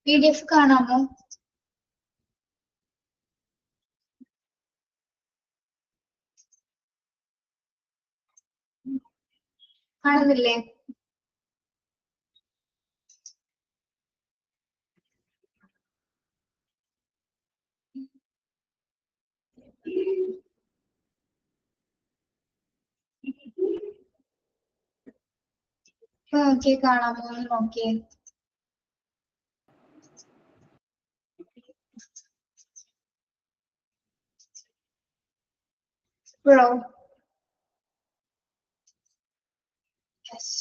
PDF കാണാമോ? കാണുന്നില്ലേ? Okay, കാണാമോ നോക്കിയേ. ഇപ്പോഴോ? Yes.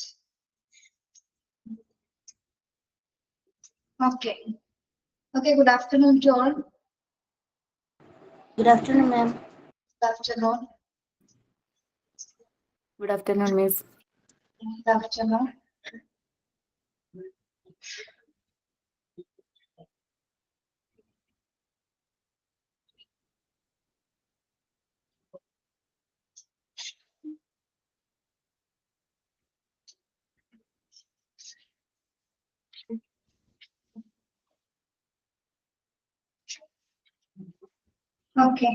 Okay. Okay, good afternoon to all. Good afternoon, ma'am. Good afternoon. Good afternoon, miss. Good afternoon. Okay.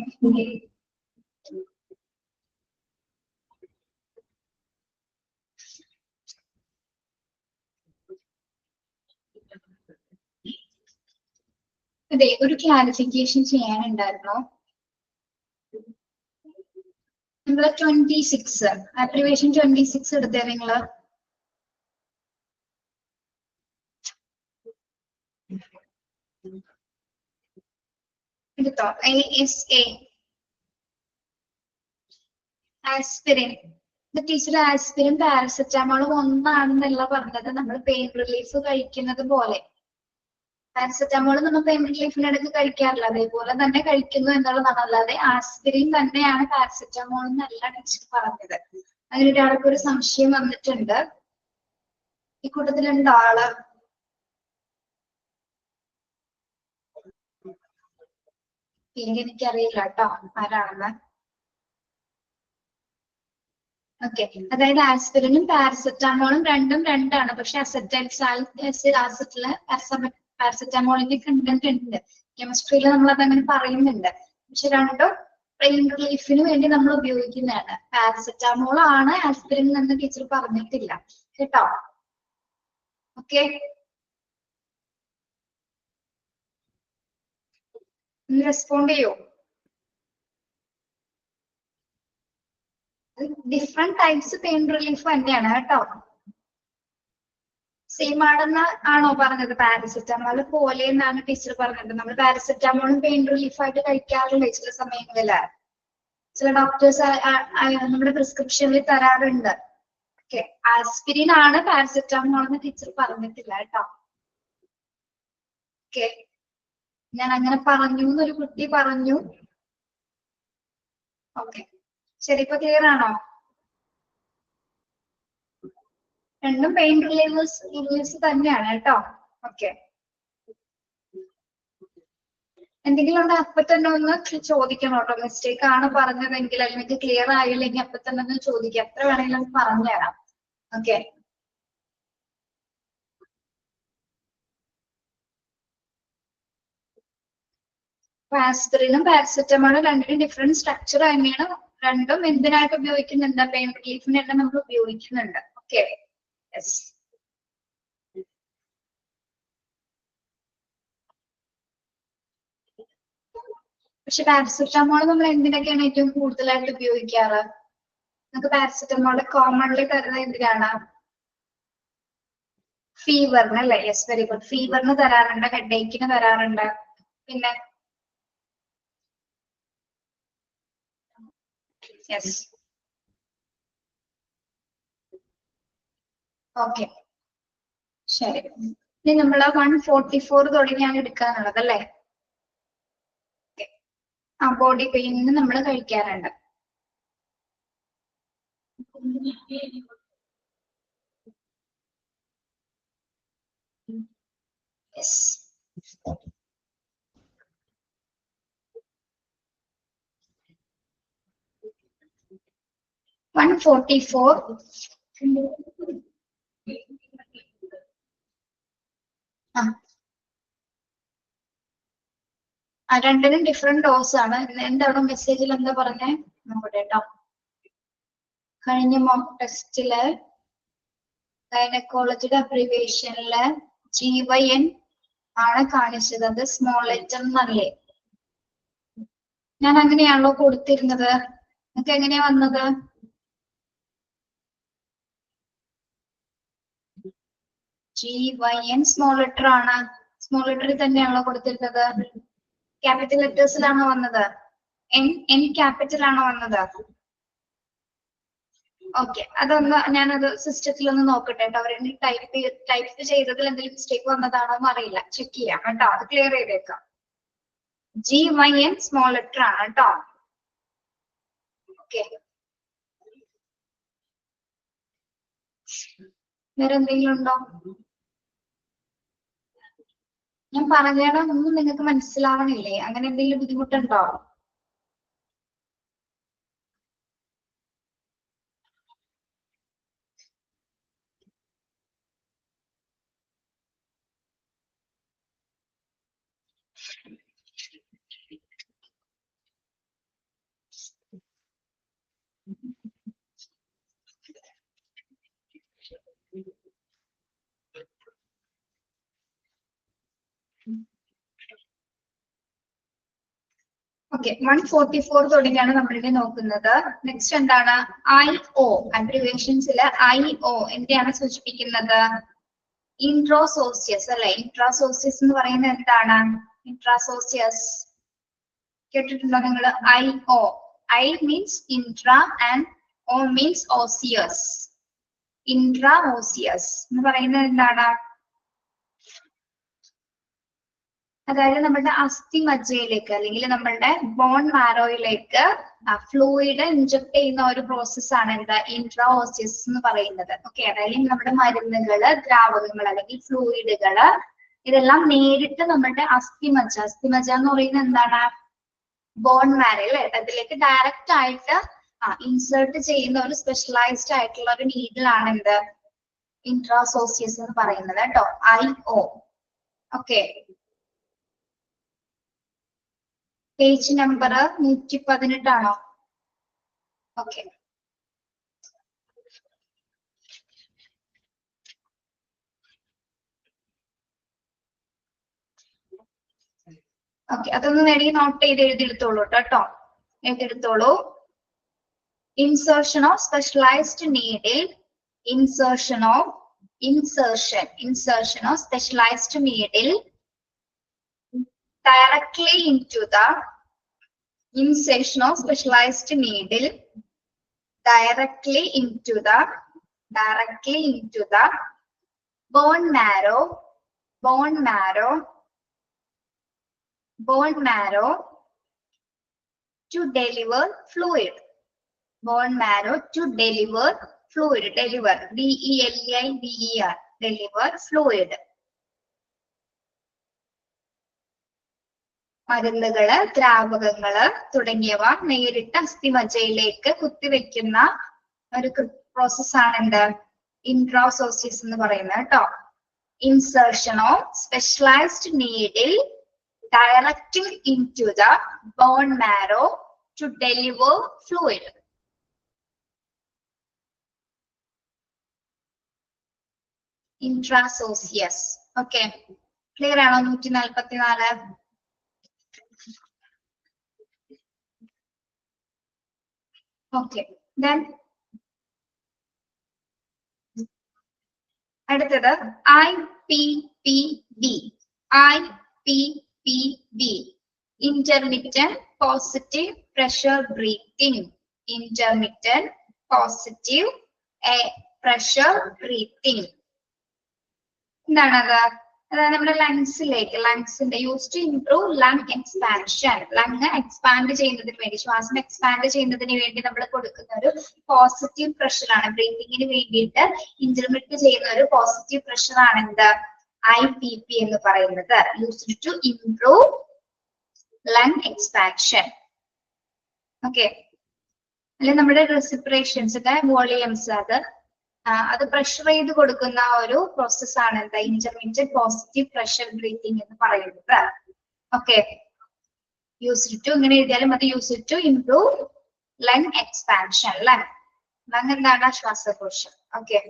അതെ, ഒരു clarification ചെയ്യാനുണ്ടായിരുന്നു. നിങ്ങള് 26 application 26 എടുത്തേ നിങ്ങള്? എടുത്തോ? ASA aspirin. ടീച്ചർ ആസ്പിരിൻ പാരസെറ്റാമോളും ഒന്നാണെന്നല്ല പറഞ്ഞത്, നമ്മൾ പെയിൻ റിലീഫ് കഴിക്കുന്നത് പോലെ. പാരസെറ്റാമോൾ നമ്മൾ പെയിൻ റിലീഫിന്റെ ഇടയ്ക്ക് കഴിക്കാറില്ല, അതേപോലെ തന്നെ കഴിക്കുന്നു എന്നുള്ളതാണ്. അല്ലാതെ ആസ്പിരിൻ തന്നെയാണ് പാരസെറ്റാമോൾ എന്നല്ല ടീച്ചർ പറഞ്ഞത്. അങ്ങനെ ഒരാൾക്ക് ഒരു സംശയം വന്നിട്ടുണ്ട്. ഈ കൂട്ടത്തിലുണ്ട് ആള്. പേര് എനിക്കറിയില്ല കേട്ടോ ആരാണെന്ന്. ഓക്കെ, അതായത് ആസ്പിരിനും പാരസെറ്റാമോളും രണ്ടും രണ്ടാണ്. പക്ഷെ അസറ്റൈൽ ആസിഡില് പാരസെറ്റാമോളിന്റെ കണ്ടന്റ് ഉണ്ട്. കെമിസ്ട്രിയിൽ നമ്മൾ അതങ്ങനെ പറയുന്നുണ്ട്. പക്ഷെ രണ്ടും പെയിൻ റിലീഫിന് വേണ്ടി നമ്മൾ ഉപയോഗിക്കുന്നതാണ്. പാരസെറ്റാമോൾ ആണ് ആസ്പിരിൻ എന്ന് ടീച്ചർ പറഞ്ഞിട്ടില്ല കേട്ടോ. ഓക്കെ, റെസ്പോണ്ട് ചെയ്യോ? ഡിഫറെന്റ് ടൈപ്സ് പെയിൻ റിലീഫ് തന്നെയാണ് കേട്ടോ. സെയിം ആണെന്ന് ആണോ പറഞ്ഞത്? പാരസെറ്റാമോൾ പോലെ എന്നാണ് ടീച്ചർ പറഞ്ഞത്. നമ്മൾ പാരസെറ്റാമോളും പെയിൻ റിലീഫായിട്ട് കഴിക്കാറില്ലേ ചില സമയങ്ങളില്? ചില ഡോക്ടേഴ്സ് നമ്മുടെ പ്രിസ്ക്രിപ്ഷനിൽ തരാറുണ്ട്. ഓക്കെ, ആസ്പിരിൻ ആണ് പാരസെറ്റാമോൾ എന്ന് ടീച്ചർ പറഞ്ഞിട്ടില്ല കേട്ടോ. ഓക്കെ, ഞാൻ അങ്ങനെ പറഞ്ഞു എന്നൊരു കുട്ടി പറഞ്ഞു. ഓക്കെ, ശരി, ഇപ്പൊ ക്ലിയർ ആണോ? രണ്ടും പെയിൻ റിലീവേഴ്സ് തന്നെയാണ് കേട്ടോ. ഓക്കെ, എന്തെങ്കിലും ഉണ്ടോ അപ്പൊ തന്നെ ഒന്ന് ചോദിക്കണം കേട്ടോ. മിസ്റ്റേക്ക് ആണ് പറഞ്ഞതെങ്കിൽ അല്ലെങ്കിൽ ക്ലിയർ ആയില്ലെങ്കിൽ അപ്പൊ തന്നെ ഒന്ന് ചോദിക്കാം. എത്ര വേണമെങ്കിലും പറഞ്ഞുതരാം. ഓക്കെ, ആസ്പിരിനും പാരസെറ്റമോളും രണ്ടിനും ഡിഫറെന്റ് സ്ട്രക്ചർ തന്നെയാണ്. രണ്ടും എന്തിനായിട്ട് ഉപയോഗിക്കുന്നുണ്ട്? പെയിൻ റിലീഫിന് തന്നെ നമ്മൾ ഉപയോഗിക്കുന്നുണ്ട്. Okay, yes. പക്ഷെ പാരസെറ്റമോൾ നമ്മൾ എന്തിനൊക്കെയാണ് ഏറ്റവും കൂടുതലായിട്ട് ഉപയോഗിക്കാറ്? നമുക്ക് പാരസെറ്റമോൾ കോമൺലി തരുന്നത് എന്തിനാണ്? ഫീവറിന് അല്ലേ? Yes, very good. ഫീവറിന് തരാറുണ്ട്, ഹെഡേക്കിന് തരാറുണ്ട്. പിന്നെ യെസ്. ഓക്കെ, ശരി. ഇനി നമ്മൾ 144 തുടങ്ങിയാണ് എടുക്കാനുള്ളത് അല്ലേ? ആ, ബോഡി പെയിനിന് നമ്മൾ കഴിക്കാറുണ്ട്. യെസ്. 144. രണ്ടിനും ഡിഫറെന്റ് ഡോസ് ആണ്. എന്താണ് മെസ്സേജിൽ എന്താ പറഞ്ഞേ നോക്കട്ടെ കേട്ടോ. കഴിഞ്ഞ മോക്ക് ടെസ്റ്റില് ഗൈനക്കോളജിയുടെ അബ്രിവേഷനില് GYN ആണ് കാണിച്ചത്. അത് സ്മോൾ ലെറ്റർ എന്നല്ലേ? ഞാൻ അങ്ങനെയാണല്ലോ കൊടുത്തിരുന്നത്. നിങ്ങൾക്ക് എങ്ങനെയാ വന്നത്? GYN സ്മോൾ ലെറ്റർ ആണ്. സ്മോൾ ലെറ്ററിൽ തന്നെയാണല്ലോ കൊടുത്തിരുന്നത്. ക്യാപിറ്റൽ ലെറ്റേഴ്സിലാണോ വന്നത്? N ക്യാപിറ്റൽ ആണോ വന്നത്? ഓക്കെ, അതൊന്ന് ഞാനത് സിസ്റ്റത്തിൽ ഒന്ന് നോക്കട്ടെ കേട്ടോ. അവരെന്നെ ടൈപ്പ് ചെയ്തതിൽ എന്തെങ്കിലും മിസ്റ്റേക്ക് വന്നതാണോ എന്ന് അറിയില്ല. ചെക്ക് ചെയ്യാം കേട്ടോ. അത് ക്ലിയർ ചെയ്തേക്കാം. GYN സ്മോൾ ലെറ്റർ ആണ് കേട്ടോ. ഓക്കെ, വേറെ എന്തെങ്കിലും ഉണ്ടോ? ഞാൻ പറഞ്ഞതൊന്നും നിങ്ങൾക്ക് മനസ്സിലാവണില്ലേ? അങ്ങനെ എന്തെങ്കിലും ബുദ്ധിമുട്ടുണ്ടോ? ഓക്കെ, 144 തുടങ്ങിയാണ് നമ്മളിവിടെ നോക്കുന്നത്. നെക്സ്റ്റ് എന്താണ്? IO. അബ്രിവേഷൻസിൽ IO എന്തെയാണ് സൂചിപ്പിക്കുന്നത്? ഇൻട്രോസോസിയസ് അല്ലെ? ഇൻട്രാസോസിയസ് എന്ന് പറയുന്നത് എന്താണ്? ഇൻട്രാസോസിയസ് കേട്ടിട്ടുണ്ടോ നിങ്ങൾ? IO. I means intra and O means osseous. Intra osseous എന്ന് പറയുന്നത് എന്താണ്? അതായത് നമ്മുടെ അസ്ഥി മജ്ജയിലേക്ക് അല്ലെങ്കിൽ നമ്മളുടെ ബോൺ മാരോയിലേക്ക് ഫ്ലൂയിഡ് ഇൻജക്ട് ചെയ്യുന്ന ഒരു പ്രോസസ് ആണ് എന്താ? ഇൻട്രാ ഓസിയസ് എന്ന് പറയുന്നത്. ഓക്കെ, അതായത് നമ്മുടെ മരുന്നുകള്, ദ്രാവകങ്ങൾ അല്ലെങ്കിൽ ഫ്ലൂയിഡുകള് ഇതെല്ലാം നേരിട്ട് നമ്മുടെ അസ്ഥിമജ്ജ എന്ന് പറയുന്നത് എന്താണ്? ബോൺ മാരോ അല്ലെ? അതിലേക്ക് ഡയറക്റ്റ് ആയിട്ട് ഇൻസേർട്ട് ചെയ്യുന്ന ഒരു സ്പെഷ്യലൈസ്ഡ് ആയിട്ടുള്ള ഒരു നീഡിലാണ് എന്ത്? ഇൻട്രാസോസിയസ് എന്ന് പറയുന്നത് കേട്ടോ. IO. ഓക്കെ, പേജ് നമ്പർ 118 ആണോ? ഓക്കെ, ഓക്കെ, അതൊന്ന് നേടി നോട്ട് ചെയ്ത് എഴുതിയെടുത്തോളൂ കേട്ടോ. എഴുതിയെടുത്തോളൂ. Insertion of specialized needle. Insertion of specialized needle directly into the insertion of specialized needle directly into the bone marrow to deliver fluid. Bone marrow to deliver fluid. Deliver, DELIVER, deliver fluid. മരുന്നുകള്, ദ്രാവകങ്ങള് തുടങ്ങിയവ നേരിട്ട് അസ്ഥിമജ്ജയിലേക്ക് കുത്തിവെക്കുന്ന ഒരു പ്രോസസ്സാണ് എന്ത്? ഇൻട്രാസോസിയസ് എന്ന് പറയുന്നത് കേട്ടോ. Insertion of specialized needle directly into the bone marrow to deliver fluid. Intraosseous. Okay, clear ആണോ? 144. Okay, then അടുത്തത് IPPB. IPPB, intermittent positive pressure breathing. intermittent positive pressure breathing. എന്താണത്? അതായത് നമ്മുടെ ലങ്സിന്റെ use to improve lung expansion. Lung expand ചെയ്യുന്നതിന് വേണ്ടി, ശ്വാസം expand ചെയ്യുന്നതിന് വേണ്ടി നമ്മൾ കൊടുക്കുന്ന ഒരു പോസിറ്റീവ് പ്രഷർ ആണ്. ബ്രീതിങ്ങിന് വേണ്ടിയിട്ട് ഇന്റർമിറ്റ് ചെയ്യുന്ന ഒരു പോസിറ്റീവ് പ്രഷർ ആണ് എന്ത്? IPP എന്ന് പറയുന്നത്. Used to improve lung expansion. Okay, അല്ലെ നമ്മുടെ റെസിപ്പിറേഷൻസിന്റെ വോളിയംസ് അത് പ്രഷർ ചെയ്ത് കൊടുക്കുന്ന ഒരു പ്രോസസ് ആണ് എന്താ? ഇന്റർമീഡിയറ്റ് പോസിറ്റീവ് പ്രഷർ ബ്രീതിങ് എന്ന് പറയുന്നത്. ഓക്കെ, യൂസ്ഡ് ടു ഇങ്ങനെ എഴുതിയാലും അത് used to improve lung expansion. Lung എന്താണ്? ശ്വാസകോശം. Okay,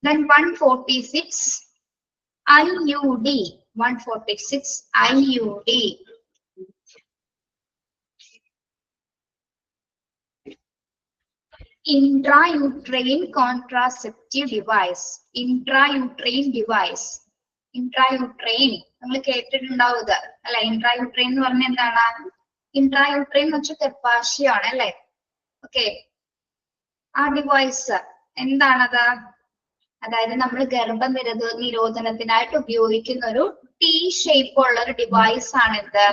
then 146 IUD. 146 IUD. Intrauterine contraceptive device. Intrauterine device. Intrauterine നമ്മൾ കേട്ടിട്ടുണ്ടാവും ഇത് അല്ലെ? ഇൻട്രായൂട്രൈൻ എന്ന് പറഞ്ഞാൽ എന്താണ്? ഇൻട്രായൂട്രൈൻ എന്ന് വെച്ചാൽ ഗർഭാശയമാണ് അല്ലെ? ഓക്കെ, ആ ഡിവൈസ് എന്താണത്? അതായത് നമ്മൾ നിരോധനത്തിനായിട്ട് ഉപയോഗിക്കുന്ന ഒരു T ഷേപ്പ് ഉള്ള ഒരു ഡിവൈസ് ആണ് എന്ത്?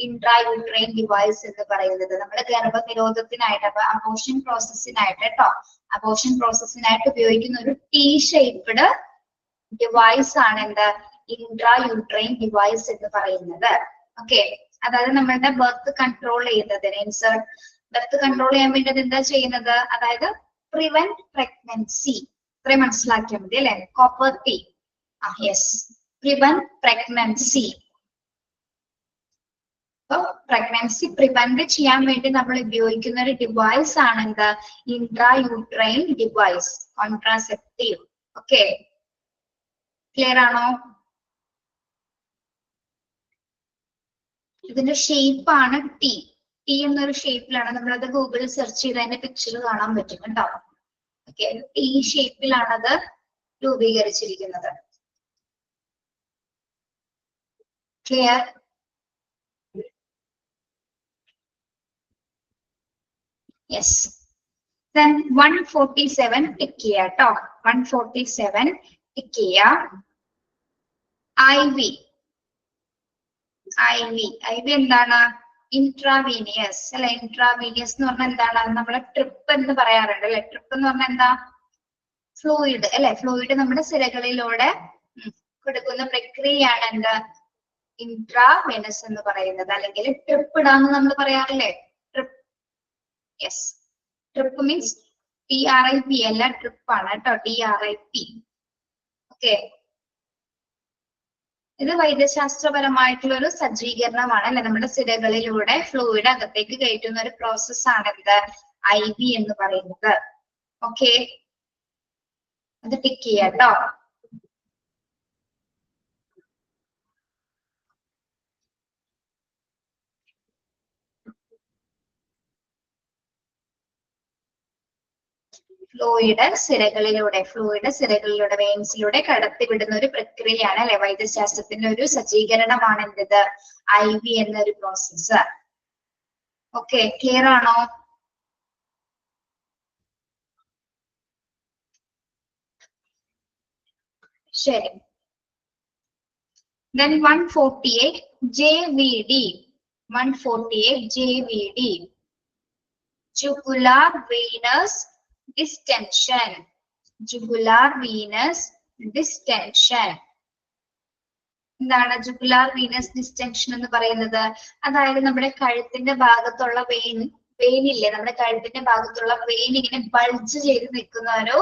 ഇൻട്രായൂട്രൈൻ ഡിവൈസ് എന്ന് പറയുന്നത്. നമ്മുടെ ഗർഭനിരോധത്തിനായിട്ട്, അപ്പൊ അബോർഷൻ പ്രോസസ്സിനായിട്ട് കേട്ടോ, അബോർഷൻ പ്രോസസ്സിനായിട്ട് ഉപയോഗിക്കുന്ന ഒരു T ഷേപ്ഡ് ഡിവൈസ് ആണ് എന്ത്? ഇൻട്രായൂട്രൈൻ ഡിവൈസ് എന്ന് പറയുന്നത്. ഓക്കെ, അതായത് നമ്മളുടെ ബർത്ത് കൺട്രോൾ ചെയ്യുന്നതിന്, ബർത്ത് കൺട്രോൾ ചെയ്യാൻ വേണ്ടി എന്താ ചെയ്യുന്നത്? അതായത് പ്രിവെന്റ് പ്രഗ്നൻസി. ഇത്രയും മനസ്സിലാക്കിയാൽ മതി അല്ലെ? Copper T. Yes, prevent pregnancy. അപ്പൊ പ്രഗ്നൻസി പ്രിവെന്റ് ചെയ്യാൻ വേണ്ടി നമ്മൾ ഉപയോഗിക്കുന്ന ഒരു ഡിവൈസ് ആണ് എന്ത്? Intrauterine device, contraceptive. Okay, clear ആണോ? ഇതിന്റെ ഷേപ്പ് ആണ് T. T എന്നൊരു ഷേപ്പിലാണ്. നമ്മളത് ഗൂഗിളിൽ സെർച്ച് ചെയ്ത് അതിന്റെ പിക്ചർ കാണാൻ പറ്റും കേട്ടോ. ഓക്കെ, T ഷേപ്പിലാണ് അത് രൂപീകരിച്ചിരിക്കുന്നത്. ക്ലിയർ? യെസ്. Then 147 ടിക്ക് ചെയ്യാ കേട്ടോ. 147 ടിക്ക് ചെയ്യാ. IV. IV എന്താണ്? ഇൻട്രാവീനിയസ് അല്ലെ? ഇൻട്രാവീനിയസ് എന്ന് പറഞ്ഞാൽ എന്താണ്? നമ്മളെ ട്രിപ്പ് എന്ന് പറയാറുണ്ട് അല്ലെ? ട്രിപ്പ് എന്ന് പറഞ്ഞാൽ എന്താ? ഫ്ലൂയിഡ് അല്ലെ? ഫ്ലൂയിഡ് നമ്മുടെ സിരകളിലൂടെ കൊടുക്കുന്ന പ്രക്രിയയാണ് എന്ത്? ഇൻട്രാവെനസ് എന്ന് പറയുന്നത്. അല്ലെങ്കിൽ ട്രിപ്പ് ഇടാന്ന് നമ്മൾ പറയാറില്ലേ? Trip. Yes, trip means TRIP അല്ല, ട്രിപ്പ് ആണ് കേട്ടോ. TRIP. ഓക്കെ, ഇത് വൈദ്യശാസ്ത്രപരമായിട്ടുള്ള ഒരു സജ്ജീകരണമാണ് അല്ലെ? നമ്മുടെ സിരകളിലൂടെ ഫ്ലൂയിഡ് അകത്തേക്ക് കയറ്റുന്ന ഒരു പ്രോസസ് ആണ് എന്ത്? IV എന്ന് പറയുന്നത്. ഓക്കെ, അത് ടിക്ക് ചെയ്യാട്ടോ. ഫ്ലൂയിഡ് സിരകളിലൂടെ വെയിൻസിലൂടെ കടത്തിവിടുന്ന ഒരു പ്രക്രിയയാണ് അല്ലെ? വൈദ്യശാസ്ത്രത്തിന്റെ ഒരു സജ്ജീകരണമാണ് എന്ത്? IV എന്നൊരു പ്രോസസ്. ഓക്കെ, ക്ലിയർ ആണോ? ശരി. Then 148 JVD. 148 JVD. Jugular venous distension. Jugular venous distension. എന്താണ് ജുഗുലാർ വീനസ് ഡിസ്റ്റൻഷൻ എന്ന് പറയുന്നത്? അതായത് നമ്മുടെ കഴുത്തിന്റെ ഭാഗത്തുള്ള വെയിനില്ലേ, നമ്മുടെ കഴുത്തിന്റെ ഭാഗത്തുള്ള വെയിൻ ഇങ്ങനെ ബൾജ് ചെയ്ത് നിൽക്കുന്ന ഒരു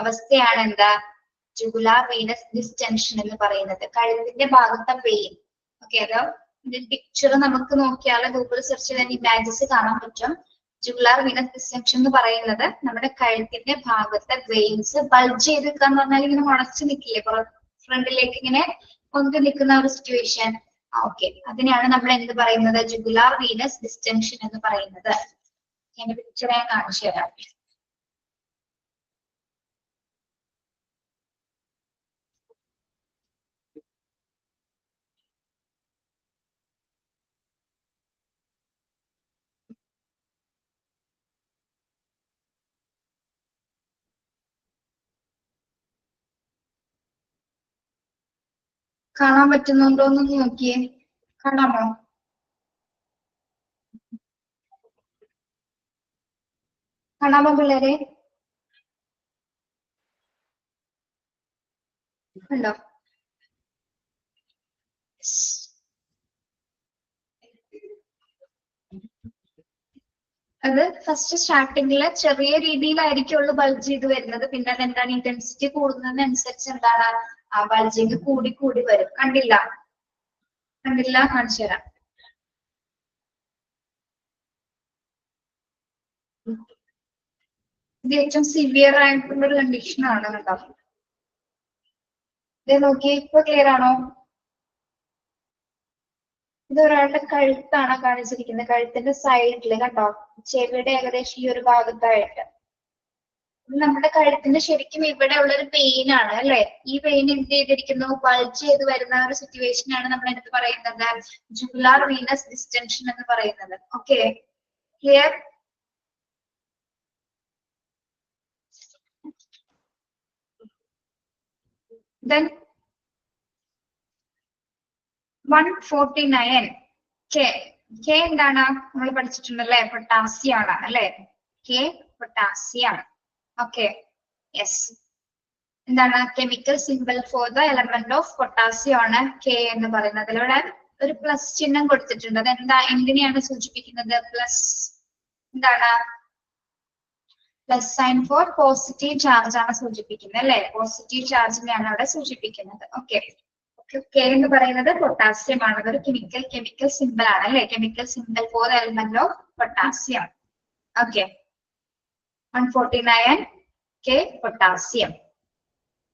അവസ്ഥയാണ് എന്താ? ജുഗുലാർ വീനസ് ഡിസ്റ്റൻഷൻ എന്ന് പറയുന്നത്. കഴുത്തിന്റെ ഭാഗത്തെ വെയിൻ. ഓക്കെ, അത് പിക്ചർ നമുക്ക് നോക്കിയാൽ ഗൂഗിൾ സെർച്ച് ചെയ്താൽ ഇമേജസ് കാണാൻ പറ്റും. ജുഗുലാർ വീനസ് ഡിസ്റ്റൻഷൻ എന്ന് പറയുന്നത് നമ്മുടെ കഴുത്തിന്റെ ഭാഗത്തെ വെയിൻസ് ബൾജ് ചെയ്ത് നിൽക്കുക എന്ന് പറഞ്ഞാൽ ഇങ്ങനെ മുളച്ച് നിൽക്കില്ലേ, ഫ്രണ്ടിലേക്ക് ഇങ്ങനെ പൊന്തി നിൽക്കുന്ന ഒരു സിറ്റുവേഷൻ. ഓക്കെ, അതിനെയാണ് നമ്മൾ എന്ത് പറയുന്നത്? ജുഗുലാർ വീനസ് ഡിസ്റ്റൻഷൻ എന്ന് പറയുന്നത്. എന്റെ പിക്ചർ ഞാൻ കാണിച്ചു തരാം. കാണാൻ പറ്റുന്നുണ്ടോ എന്ന് നോക്കിയേ. കാണാമോ? കാണാമോ പിള്ളേരെ? ഉണ്ടോ? അത് ഫസ്റ്റ് സ്റ്റാർട്ടിങ്ങില് ചെറിയ രീതിയിലായിരിക്കുള്ളൂ ബൾജ് ചെയ്ത് വരുന്നത്. പിന്നെ അതെന്താണ് ഇന്റൻസിറ്റി കൂടുന്നതിനനുസരിച്ച് എന്താണ് ആ ബൾജിങ് കൂടി കൂടി വരും. കണ്ടില്ല? കണ്ടില്ല? കാണിച്ചു തരാം. ഇത് ഏറ്റവും സിവിയർ ആയിട്ടുള്ള ഒരു കണ്ടീഷൻ ആണ് കേട്ടോ. ഇത് നോക്കി, ഇപ്പൊ ക്ലിയർ ആണോ? ഇത് ഒരാളുടെ കഴുത്താണ് കാണിച്ചിരിക്കുന്നത്. കഴുത്തിന്റെ സൈഡില് കണ്ടോ, ചെവിയുടെ ഏകദേശം ഈ ഒരു ഭാഗത്തായിട്ട്. നമ്മുടെ കഴുത്തിന്റെ ശരിക്കും ഇവിടെ ഉള്ളൊരു പെയിൻ ആണ് അല്ലെ. ഈ പെയിൻ എന്ത് ചെയ്തിരിക്കുന്നു, ബൾജ് ചെയ്ത് വരുന്ന ഒരു സിറ്റുവേഷൻ ആണ് നമ്മൾ എന്ത് പറയുന്നത്, ജുഗുലാർ വീനസ് ഡിസ്റ്റൻഷൻ എന്ന് പറയുന്നത്. Okay, clear? Then 149 K. K എന്താണ് നമ്മൾ പഠിച്ചിട്ടുണ്ടല്ലേ, പൊട്ടാസ്യം ആണ് അല്ലെ. K potassium. Okay, yes. എന്താണ് chemical simple for the element of potassium ആണ് കെ എന്ന് പറയുന്നത്. ഇവിടെ ഒരു പ്ലസ് ചിഹ്നം കൊടുത്തിട്ടുണ്ട്. അതെന്താ, എന്തിനെയാണ് സൂചിപ്പിക്കുന്നത്? പ്ലസ് എന്താണ്, plus sign for positive charge ആണ് സൂചിപ്പിക്കുന്നത് അല്ലെ. പോസിറ്റീവ് ചാർജിനെയാണ് അവിടെ സൂചിപ്പിക്കുന്നത്. ഓക്കെ, കെ എന്ന് പറയുന്നത് പൊട്ടാസ്യം ആണ്. അതൊരു കെമിക്കൽ സിമ്പിൾ ആണ് അല്ലെ. Chemical simple for element of potassium. Okay, 149 K potassium.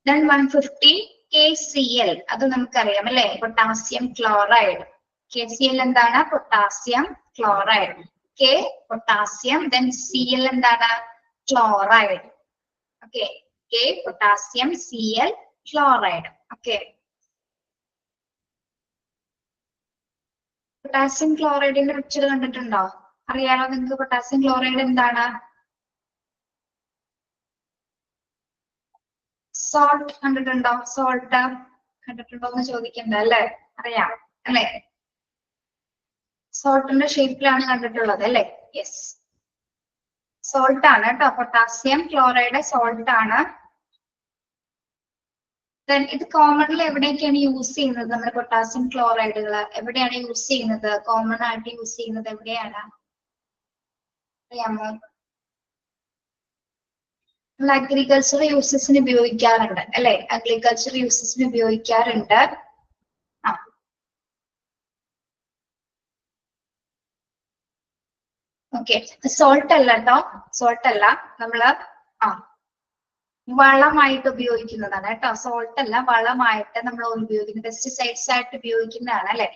Then 150 KCl. അത് നമുക്കറിയാം അല്ലെ, പൊട്ടാസ്യം ക്ലോറൈഡ്. KCl എന്താണ്, potassium chloride. K potassium, then Cl എന്താണ്, chloride. Okay, K potassium, Cl chloride. Okay, potassium ക്ലോറൈഡിന്റെ പിക്ചർ കണ്ടിട്ടുണ്ടോ? അറിയാലോ നിങ്ങൾക്ക് പൊട്ടാസ്യം ക്ലോറൈഡ് എന്താണ്? സോൾട്ട് കണ്ടിട്ടുണ്ടോ? സോൾട്ട് കണ്ടിട്ടുണ്ടോ എന്ന് ചോദിക്കണ്ട അല്ലെ, അറിയാം അല്ലെ. സോൾട്ടിന്റെ ഷേപ്പിലാണ് കണ്ടിട്ടുള്ളത് അല്ലെ. യെസ്, സോൾട്ട് ആണ് കേട്ടോ. പൊട്ടാസ്യം ക്ലോറൈഡ് സോൾട്ട് ആണ്. ഇത് കോമൺലി എവിടെയൊക്കെയാണ് യൂസ് ചെയ്യുന്നത്? നമ്മുടെ പൊട്ടാസ്യം ക്ലോറൈഡുകൾ എവിടെയാണ് യൂസ് ചെയ്യുന്നത്? കോമൺ ആയിട്ട് യൂസ് ചെയ്യുന്നത് എവിടെയാണ് അറിയാമോ? നമ്മൾ അഗ്രികൾച്ചർ യൂസസിന് ഉപയോഗിക്കാറുണ്ട് അല്ലെ. അഗ്രികൾച്ചർ യൂസസിന് ഉപയോഗിക്കാറുണ്ട്. ആ, ഓക്കെ. സോൾട്ട് അല്ല കേട്ടോ, സോൾട്ട് അല്ല. നമ്മള് വളമായിട്ട് ഉപയോഗിക്കുന്നതാണ് കേട്ടോ. സോൾട്ട് അല്ല, വളമായിട്ട് നമ്മൾ ഉപയോഗിക്കുന്നത്, പെസ്റ്റിസൈഡ്സ് ആയിട്ട് ഉപയോഗിക്കുന്നതാണ് അല്ലെ.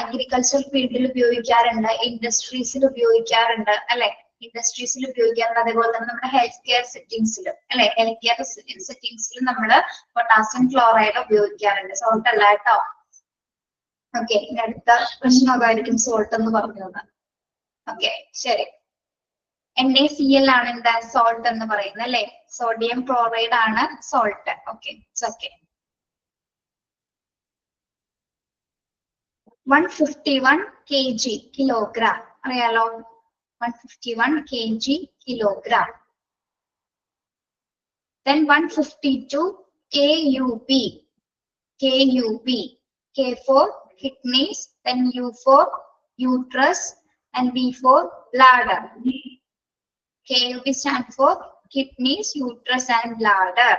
അഗ്രികൾച്ചർ ഫീൽഡിൽ ഉപയോഗിക്കാറുണ്ട്, ഇൻഡസ്ട്രീസിൽ ഉപയോഗിക്കാറുണ്ട് അല്ലെ. ഇൻഡസ്ട്രീസിൽ ഉപയോഗിക്കാറുണ്ട്. അതേപോലെ തന്നെ നമ്മുടെ ഹെൽത്ത് കെയർ സെറ്റിംഗ്സിലും അല്ലെ, ഹെൽത്ത് കെയർ സെറ്റിംഗ്സിലും നമ്മൾ പൊട്ടാസ്യം ക്ലോറൈഡ് ഉപയോഗിക്കാറുണ്ട്. സോൾട്ട് അല്ല കേട്ടോ. ഓക്കെ, ഇനി അടുത്ത പ്രശ്നം അതായിരിക്കും സോൾട്ട് എന്ന് പറഞ്ഞത്. ഓക്കെ, ശരി. NaCl ആണ് എന്താ, സോൾട്ട് എന്ന് പറയുന്നത് അല്ലെ. സോഡിയം ക്ലോറൈഡ് ആണ് salt. Okay, okay. 151 kg kilogram അറിയാലോ. 151 kg kilogram. Then 152 KUP. KUP. K for kidneys, then U for uterus, and B for bladder. KUP stands for kidneys, uterus, and bladder.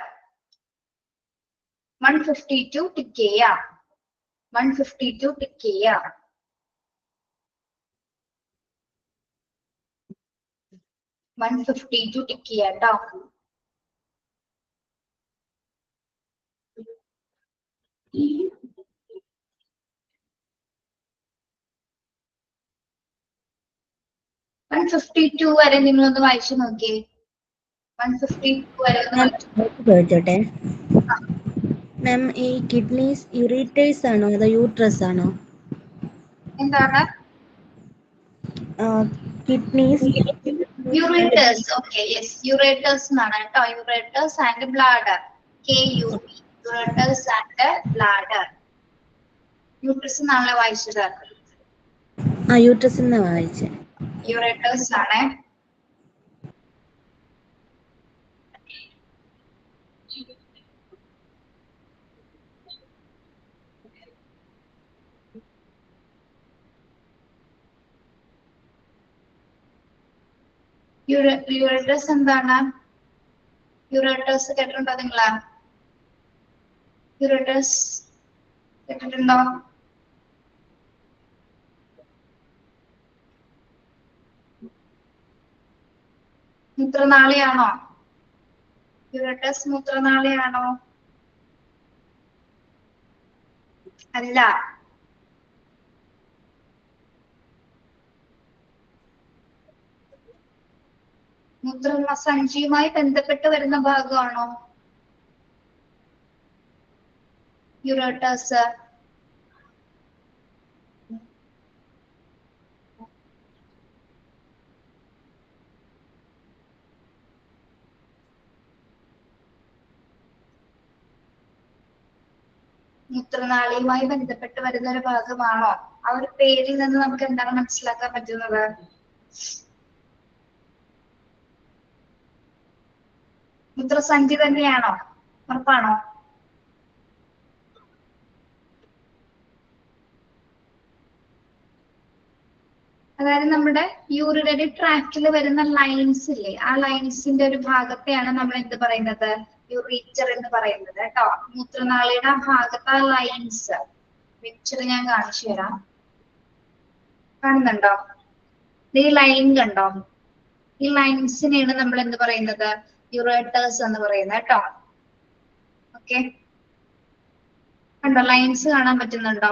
152 ടിക്കയ. 152 ടിക്കയ. 152 ടിക്കയ കേട്ടോ. One 152 വരെ നിങ്ങളൊന്ന് വായിച്ചു നോക്കിയേ. 152 വരെ ചോദിച്ചോട്ടെ മാം, ഈ കിഡ്നീസ് യൂറിറ്റേഴ്സ് ആണോ അതോ യൂട്രസ് ആണോ? എന്താണ്? Kidneys ureters. Okay, yes, ureters എന്നാണ് കേട്ടോ. Ureters and bladder. KUP, ureters and bladder. Uterus എന്നാണല്ലോ വായിച്ചത്. ആ യൂട്രസ് എന്നാ വായിച്ചേ. യുറേറ്റേഴ്സ് ആണ്. യുറേറ്റേഴ്സ് എന്താണ്? യുറേറ്റേഴ്സ് കേട്ടിട്ടുണ്ടോ നിങ്ങള്? യുറേറ്റേഴ്സ് കേട്ടിട്ടുണ്ടോ? മൂത്രനാളിയാണോ? യുറേറ്റേഴ്സ് മൂത്രനാളിയാണോ? അല്ല. മൂത്രസഞ്ചിയുമായി ബന്ധപ്പെട്ട് വരുന്ന ഭാഗമാണോ യുറേറ്റേഴ്സ്? മൂത്രനാളിയുമായി ബന്ധപ്പെട്ട് വരുന്ന ഒരു ഭാഗമാണോ? ആ ഒരു പേരിൽ നിന്ന് നമുക്ക് എന്താണ് മനസ്സിലാക്കാൻ പറ്റുന്നത്? മൂത്രസഞ്ചി തന്നെയാണോ? ഉറപ്പാണോ? അതായത് നമ്മുടെ യൂറിനറി ട്രാക്റ്റിൽ വരുന്ന ലൈൻസ് ഇല്ലേ, ആ ലൈൻസിന്റെ ഒരു ഭാഗത്തെയാണ് നമ്മൾ എന്ത് പറയുന്നത്? യുറീറ്റർ എന്ന് പറയുന്നത് കേട്ടോ. മൂത്രനാളിയുടെ ആ ഭാഗത്ത് ആ ലൈൻസ്, പിക്ചർ ഞാൻ കാണിച്ചു തരാം. കാണുന്നുണ്ടോ? ഈ ലൈൻ കണ്ടോ? ഈ ലൈൻസിനെയാണ് നമ്മൾ എന്ത് പറയുന്നത്? യുറേറ്റേഴ്സ് എന്ന് പറയുന്നത് കേട്ടോ. ഓക്കെ, കണ്ടോ? ലൈൻസ് കാണാൻ പറ്റുന്നുണ്ടോ?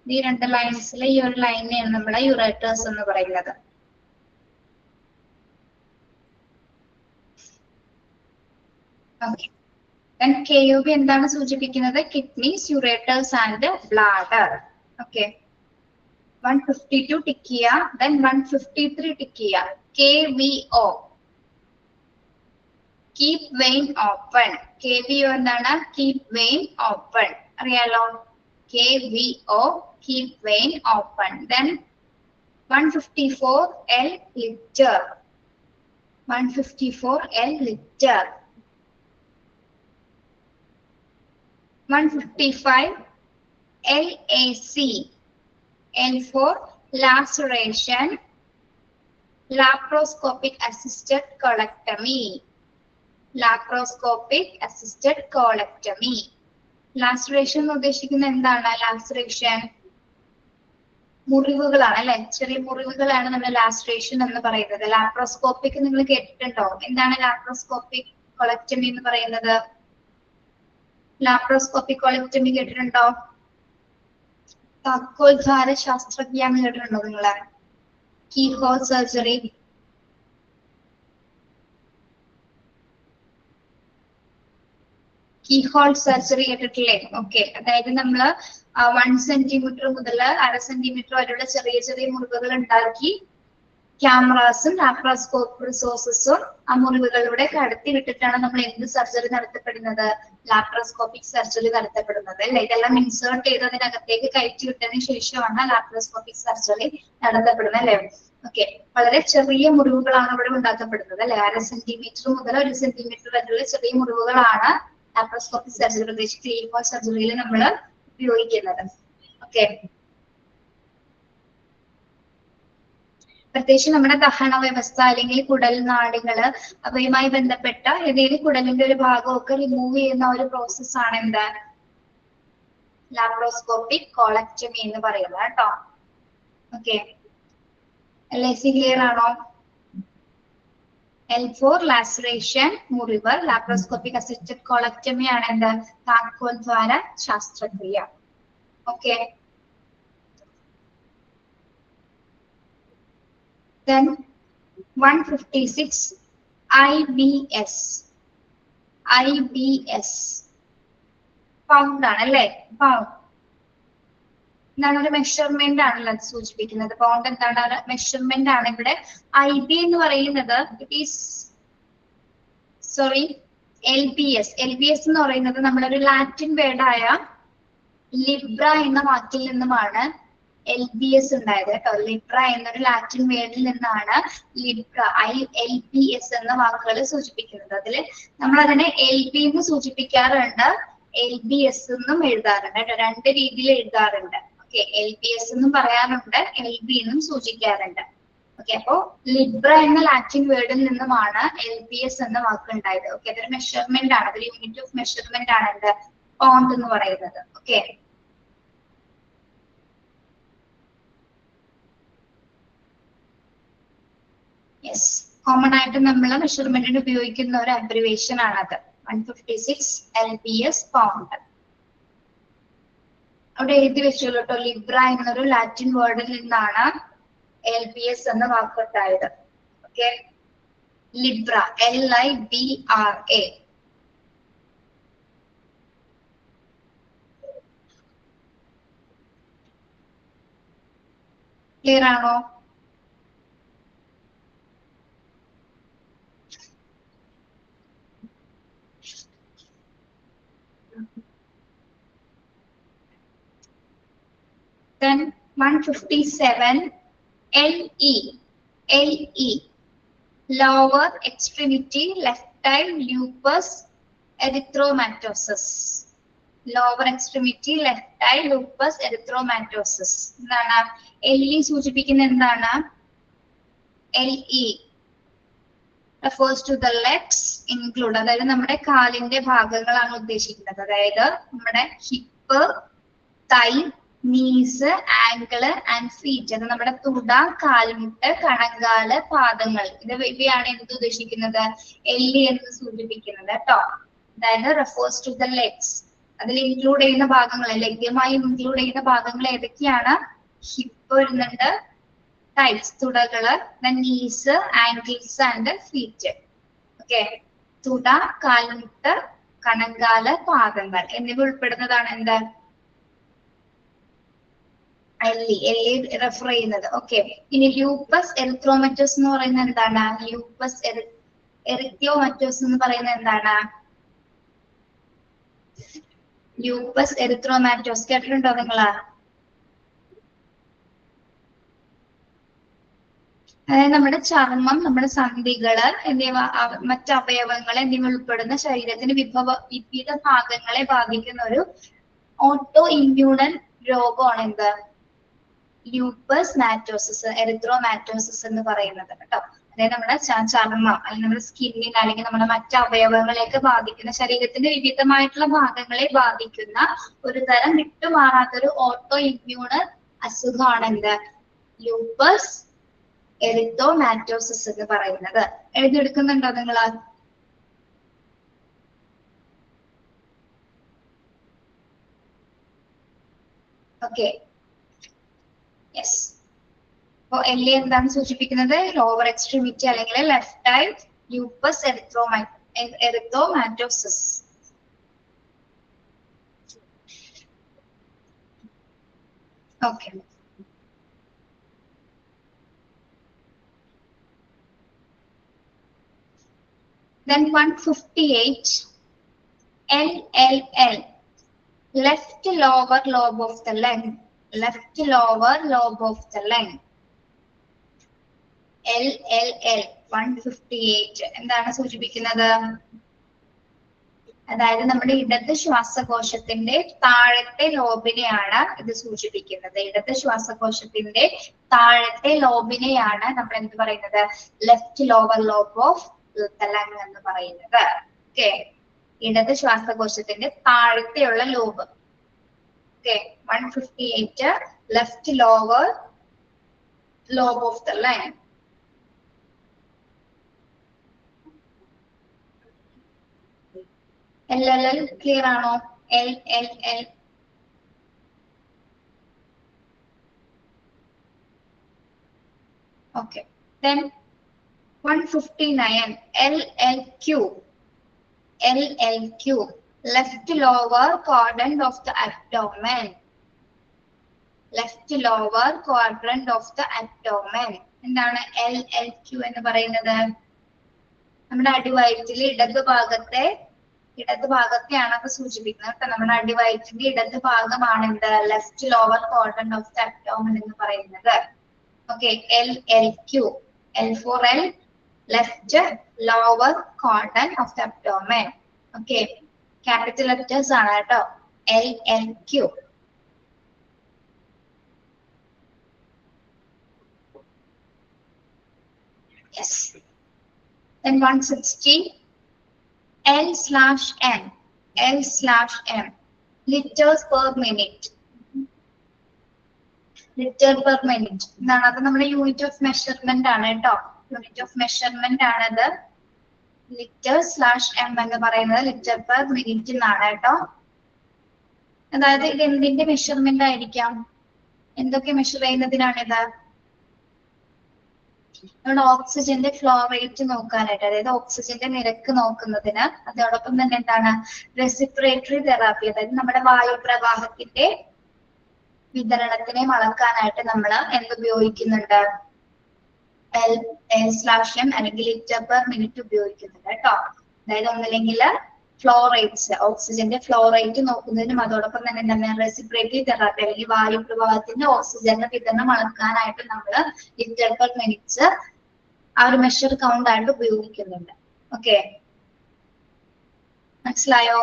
ഈ രണ്ട് ലൈൻസിലെ ഈ ഒരു ലൈനെയാണ് നമ്മളെ യുറേറ്റേഴ്സ് എന്ന് പറയുന്നത്. ഓക്കെ, KUB എന്താണ് സൂചിപ്പിക്കുന്നത്? Kidneys, ureters and bladder. Okay, 152 tick ചെയ്യുക. then 153 ടിക്ക് ചെയ്യുക. KVO, keep vein open. KVO എന്താണ്? കീപ് വെയിൻ ഓപ്പൺ, അറിയാലോ. KVO, keep vein open. Then 154L, litter. 154L, litter. 155 LAC. L for laceration, laparoscopic assisted colectomy. Laparoscopic assisted colectomy. Laceration എന്ന് ഉദ്ദേശിക്കുന്നത് എന്താണ്? Laceration മുറിവുകളാണ് അല്ലെ, ചെറിയ മുറിവുകളാണ് നമ്മൾ laceration എന്ന് പറയുന്നത്. ലാപ്രോസ്കോപ്പിക് നിങ്ങൾ കേട്ടിട്ടുണ്ടോ? എന്താണ് ലാപ്രോസ്കോപ്പിക് കൊളക്ടമി എന്ന് പറയുന്നത്? ലാപ്രോസ്കോപ്പിക് കൊളക്ടമി കേട്ടിട്ടുണ്ടോ? താക്കോൽദ്വാര ശസ്ത്രക്രിയ എന്ന് കേട്ടിട്ടുണ്ടോ നിങ്ങള്? Keyhole surgery. കീഹോൾ സർജറി കേട്ടിട്ടില്ലേ? ഓക്കെ, അതായത് നമ്മള് 1 സെന്റിമീറ്റർ മുതൽ 1/2 സെന്റിമീറ്റർ വരെയുള്ള ചെറിയ ചെറിയ മുറിവുകൾ ഉണ്ടാക്കി ക്യാമറാസും ലാപ്രോസ്കോപ്പ് റിസോഴ്സസും ആ മുറിവുകളിലൂടെ കടത്തി വിട്ടിട്ടാണ് നമ്മൾ എന്ത് സർജറി നടത്തപ്പെടുന്നത്? ലാപ്രോസ്കോപ്പിക് സർജറി നടത്തപ്പെടുന്നത് അല്ലെ. ഇതെല്ലാം ഇൻസേർട്ട് ചെയ്ത് അതിനകത്തേക്ക് കയറ്റി വിട്ടതിന് ശേഷമാണ് ലാപ്രോസ്കോപ്പിക് സർജറി നടത്തപ്പെടുന്നത് അല്ലെ. ഓക്കെ, വളരെ ചെറിയ മുറിവുകളാണ് ഇവിടെ ഉണ്ടാക്കപ്പെടുന്നത് അല്ലെ. 1/2 സെന്റിമീറ്റർ മുതൽ 1 സെന്റിമീറ്റർ വരെയുള്ള ചെറിയ മുറിവുകളാണ് ലാപ്രോസ്കോപ്പിക് സർജറി, പ്രത്യേകിച്ച് കീഹോൾ സർജറിയിൽ നമ്മൾ ഉപയോഗിക്കുന്നത്. ഓക്കെ, പ്രത്യേകിച്ച് നമ്മുടെ ദഹന വ്യവസ്ഥ അല്ലെങ്കിൽ കുടൽ നാടികള് അവയുമായി ബന്ധപ്പെട്ട ഏതെങ്കിലും കുടലിന്റെ ഒരു ഭാഗമൊക്കെ റിമൂവ് ചെയ്യുന്ന ഒരു പ്രോസസ് ആണ് എന്ത്? ലാപ്രോസ്കോപ്പിക് കോളക്ടമി എന്ന് പറയുന്നത് കേട്ടോ. ഓക്കെ, LAC ക്ലിയർ ആണോ? L for laceration, മുറിവ്. ലാപ്രോസ്കോപ്പിക് അസിസ്റ്റഡ് കോളക്ടമി ആണ് എന്ത്? താക്കോൽദ്വാര ശസ്ത്രക്രിയ. Okay, then 156 IBS. IBS pound ആണ് അല്ലെ. പൗണ്ട് എന്താണ്? ഒരു മെഷർമെന്റ് ആണല്ലോ അത് സൂചിപ്പിക്കുന്നത്. പൗണ്ട് എന്താണ്? മെഷർമെന്റ് ആണ്. ഇവിടെ IB എന്ന് പറയുന്നത് LBS. LBS എന്ന് പറയുന്നത് നമ്മുടെ ഒരു ലാറ്റിൻ വേർഡായ ലിബ്ര എന്ന വാക്കിൽ നിന്നുമാണ് LBS ഉണ്ടായത് കേട്ടോ. ലിബ്ര എന്നൊരു ലാറ്റിൻ വേർഡിൽ നിന്നാണ് ലിബ്ര LBS എന്ന വാക്കുകൾ സൂചിപ്പിക്കുന്നത്. അതില് നമ്മൾ അതിനെ LB എന്ന് സൂചിപ്പിക്കാറുണ്ട്, LBS എന്നും എഴുതാറുണ്ട് കേട്ടോ. രണ്ട് രീതിയിൽ എഴുതാറുണ്ട്. ഓക്കെ, LBS എന്നും പറയാറുണ്ട്, LB എന്നും സൂചിക്കാറുണ്ട്. ഓക്കെ, അപ്പോ ലിബ്ര എന്ന ലാറ്റിൻ വേർഡിൽ നിന്നുമാണ് LBS എന്ന വാക്ക് ഉണ്ടായത്. ഓക്കെ, അതൊരു മെഷർമെന്റ് ആണ്, അതൊരു യൂണിറ്റ് ഓഫ് മെഷർമെന്റ് ആണ് എന്ത് പൗണ്ട് എന്ന് പറയുന്നത്. ഓക്കെ, യെസ്, കോമൺ ആയിട്ട് നമ്മൾ മെഷർമെന്റിന് ഉപയോഗിക്കുന്ന ഒരു അബ്രിവേഷൻ ആണത്. 156 LBS പൗണ്ട്. അവിടെ എഴുതി വെച്ചോളൂ കേട്ടോ, ലിബ്ര എന്നൊരു ലാറ്റിൻ വേർഡിൽ നിന്നാണ് LBS എന്ന വാക്കുണ്ടായത്. Okay, libra, LIBRA. ക്ലിയർ ആണോ? Then 157 LE, lower extremity leftile lupus erythromatosus. Lower extremity leftile lupus erythromatosus. എന്താണ് LE സൂചിപ്പിക്കുന്ന? എന്താണ് LE? refers to the legs include, അതായത് നമ്മുടെ കാലിന്റെ ഭാഗങ്ങളാണ് ഉദ്ദേശിക്കുന്നത്. അതായത് നമ്മുടെ ഹിപ്പ്, തൈ, നീസ്, ആങ്കിള് ആൻഡ് ഫീറ്റ്. അത് നമ്മുടെ തുട, കാൽമുട്ട്, കണങ്കാല്, പാദങ്ങൾ. ഇവയാണ് എന്ത് ഉദ്ദേശിക്കുന്നത്? LE എന്ന് സൂചിപ്പിക്കുന്നത് കേട്ടോ. അതായത് refers to the legs. അതിൽ ഇൻക്ലൂഡ് ചെയ്യുന്ന ഭാഗങ്ങൾ, ലഭ്യമായി ഇൻക്ലൂഡ് ചെയ്യുന്ന ഭാഗങ്ങൾ ഏതൊക്കെയാണ്? ഹിപ്പ് വരുന്നുണ്ട്, ടൈസ് തുടകള്, knees, ankles and feet. Okay, തുട, കാൽമുട്ട്, കണങ്കാല്, പാദങ്ങൾ എന്നിവ ഉൾപ്പെടുന്നതാണ് എന്ത്? LE റെഫർ ചെയ്യുന്നത്. ഓക്കെ, ഇനി ലൂപ്പസ് എറിത്രോമറ്റോസ് എന്ന് പറയുന്നത് എന്താണ്? ലൂപ്പസ് എറിത്രോമറ്റോസ് എന്ന് പറയുന്നത് എന്താണ്? ലൂപ്പസ് എറിത്രോമാറ്റോസ് കേട്ടിട്ടുണ്ടോ നിങ്ങള്? അതായത് നമ്മുടെ ചർമ്മം, നമ്മുടെ സന്ധികള് എന്നിവ, മറ്റ് അവയവങ്ങൾ എന്നിവ ഉൾപ്പെടുന്ന ശരീരത്തിന് വിവിധ ഭാഗങ്ങളെ ബാധിക്കുന്ന ഒരു ഓട്ടോ ഇമ്മ്യൂണൽ രോഗമാണ് എന്ത്? ലൂപ്പസ് മാറ്റോസിസ്, എറിത്രോമാറ്റോസിസ് എന്ന് പറയുന്നത് കേട്ടോ. അതായത് നമ്മുടെ ചർമ്മം അല്ലെങ്കിൽ നമ്മുടെ സ്കിന്നിന് അല്ലെങ്കിൽ നമ്മുടെ മറ്റ് അവയവങ്ങളെയൊക്കെ ബാധിക്കുന്ന, ശരീരത്തിന്റെ വിവിധമായിട്ടുള്ള ഭാഗങ്ങളെ ബാധിക്കുന്ന ഒരു തരം വിട്ടുമാറാത്തൊരു ഓട്ടോ ഇമ്മ്യൂണൽ അസുഖമാണ് എന്ത്? ലൂപ്പസ് എറിത്രോമാറ്റോസിസ് എന്ന് പറയുന്നത്. എഴുതിയെടുക്കുന്നുണ്ടോ നിങ്ങള്? Okay, yes. അപ്പോ LE എന്താണ് സൂചിപ്പിക്കുന്നത്? ലോവർ എക്സ്ട്രീമിറ്റി അല്ലെങ്കിൽ left eye lupus erythematosus. Okay, then 158 LLL, left lower lobe of the lung. Left lower lobe of the lung. LLL 158 എന്താണ് സൂചിപ്പിക്കുന്നത്? അതായത് നമ്മുടെ ഇടത് ശ്വാസകോശത്തിന്റെ താഴത്തെ ലോബിനെയാണ് ഇത് സൂചിപ്പിക്കുന്നത്. ഇടത് ശ്വാസകോശത്തിന്റെ താഴത്തെ ലോബിനെയാണ് നമ്മൾ എന്ത് പറയുന്നത്? Left lower lobe of the lung എന്ന് പറയുന്നത്. ഓക്കെ, ഇടത് ശ്വാസകോശത്തിന്റെ താഴത്തെയുള്ള lobe. Okay, 158 left lower lobe of the lung. LLL clear ആണോ? LLL. Okay, then 159 LLQ. LLQ, left lower quadrant of the abdomen. Left lower quadrant of the abdomen. എന്താണ് LLQ എന്ന് പറയുന്നത്? നമ്മുടെ അടിവയറ്റിലെ ഇടതുഭാഗത്തെ ഇടത് ഭാഗത്തെയാണ് അത് സൂചിപ്പിക്കുന്നത് കേട്ടോ. നമ്മുടെ അടിവയറ്റിന്റെ ഇടത് ഭാഗമാണ് ഇവിടെ left lower quadrant of the abdomen എന്ന് പറയുന്നത്. Okay, LLQ, L for L, left lower quadrant of the abdomen. Okay, capital letters ആണ് കേട്ടോ, LLQ. Yes. Then 160, L/M, L/M, liters per minute. Litre per minute എന്താണ്? അത് നമ്മുടെ unit of measurement ആണ് കേട്ടോ. Unit of measurement ആണത്. ലിറ്റർ/M എന്ന് പറയുന്നത് ലിറ്റർ പെർ മിനിറ്റ് എന്നാണ് കേട്ടോ. അതായത് ഇത് എന്തിന്റെ മെഷർമെന്റ് ആയിരിക്കാം? എന്തൊക്കെ മെഷർ ചെയ്യുന്നതിനാണിത്? നമ്മുടെ ഓക്സിജന്റെ ഫ്ലോ റേറ്റ് നോക്കാനായിട്ട്, അതായത് ഓക്സിജന്റെ നിരക്ക് നോക്കുന്നതിന്. അതോടൊപ്പം തന്നെ എന്താണ്? റെസിപ്പിറേറ്ററി തെറാപ്പി, അതായത് നമ്മുടെ വായുപ്രവാഹത്തിന്റെ വിതരണത്തിനെ അളക്കാനായിട്ട് നമ്മൾ എന്തുപയോഗിക്കുന്നുണ്ട്? L/M അല്ലെങ്കിൽ ലിറ്റർ പെർ മിനിറ്റ് ഉപയോഗിക്കുന്നുണ്ട് കേട്ടോ. അതായത് ഒന്നില്ലെങ്കിൽ ഫ്ലോ റേറ്റ്സ്, ഓക്സിജന്റെ ഫ്ലോ റേറ്റ് നോക്കുന്നതിനും അതോടൊപ്പം തന്നെ എന്താണ്? റെസിപ്പിറേറ്ററി തെറാപ്പി അല്ലെങ്കിൽ വായുപ്രവാഹത്തിന്റെ ഓക്സിജന്റെ വിതരണം അളക്കാനായിട്ട് നമ്മൾ ലിറ്റർ പെർ മിനിറ്റ്സ് ആ ഒരു മെഷർ കൗണ്ട് ആയിട്ട് ഉപയോഗിക്കുന്നുണ്ട്. ഓക്കെ, മനസ്സിലായോ?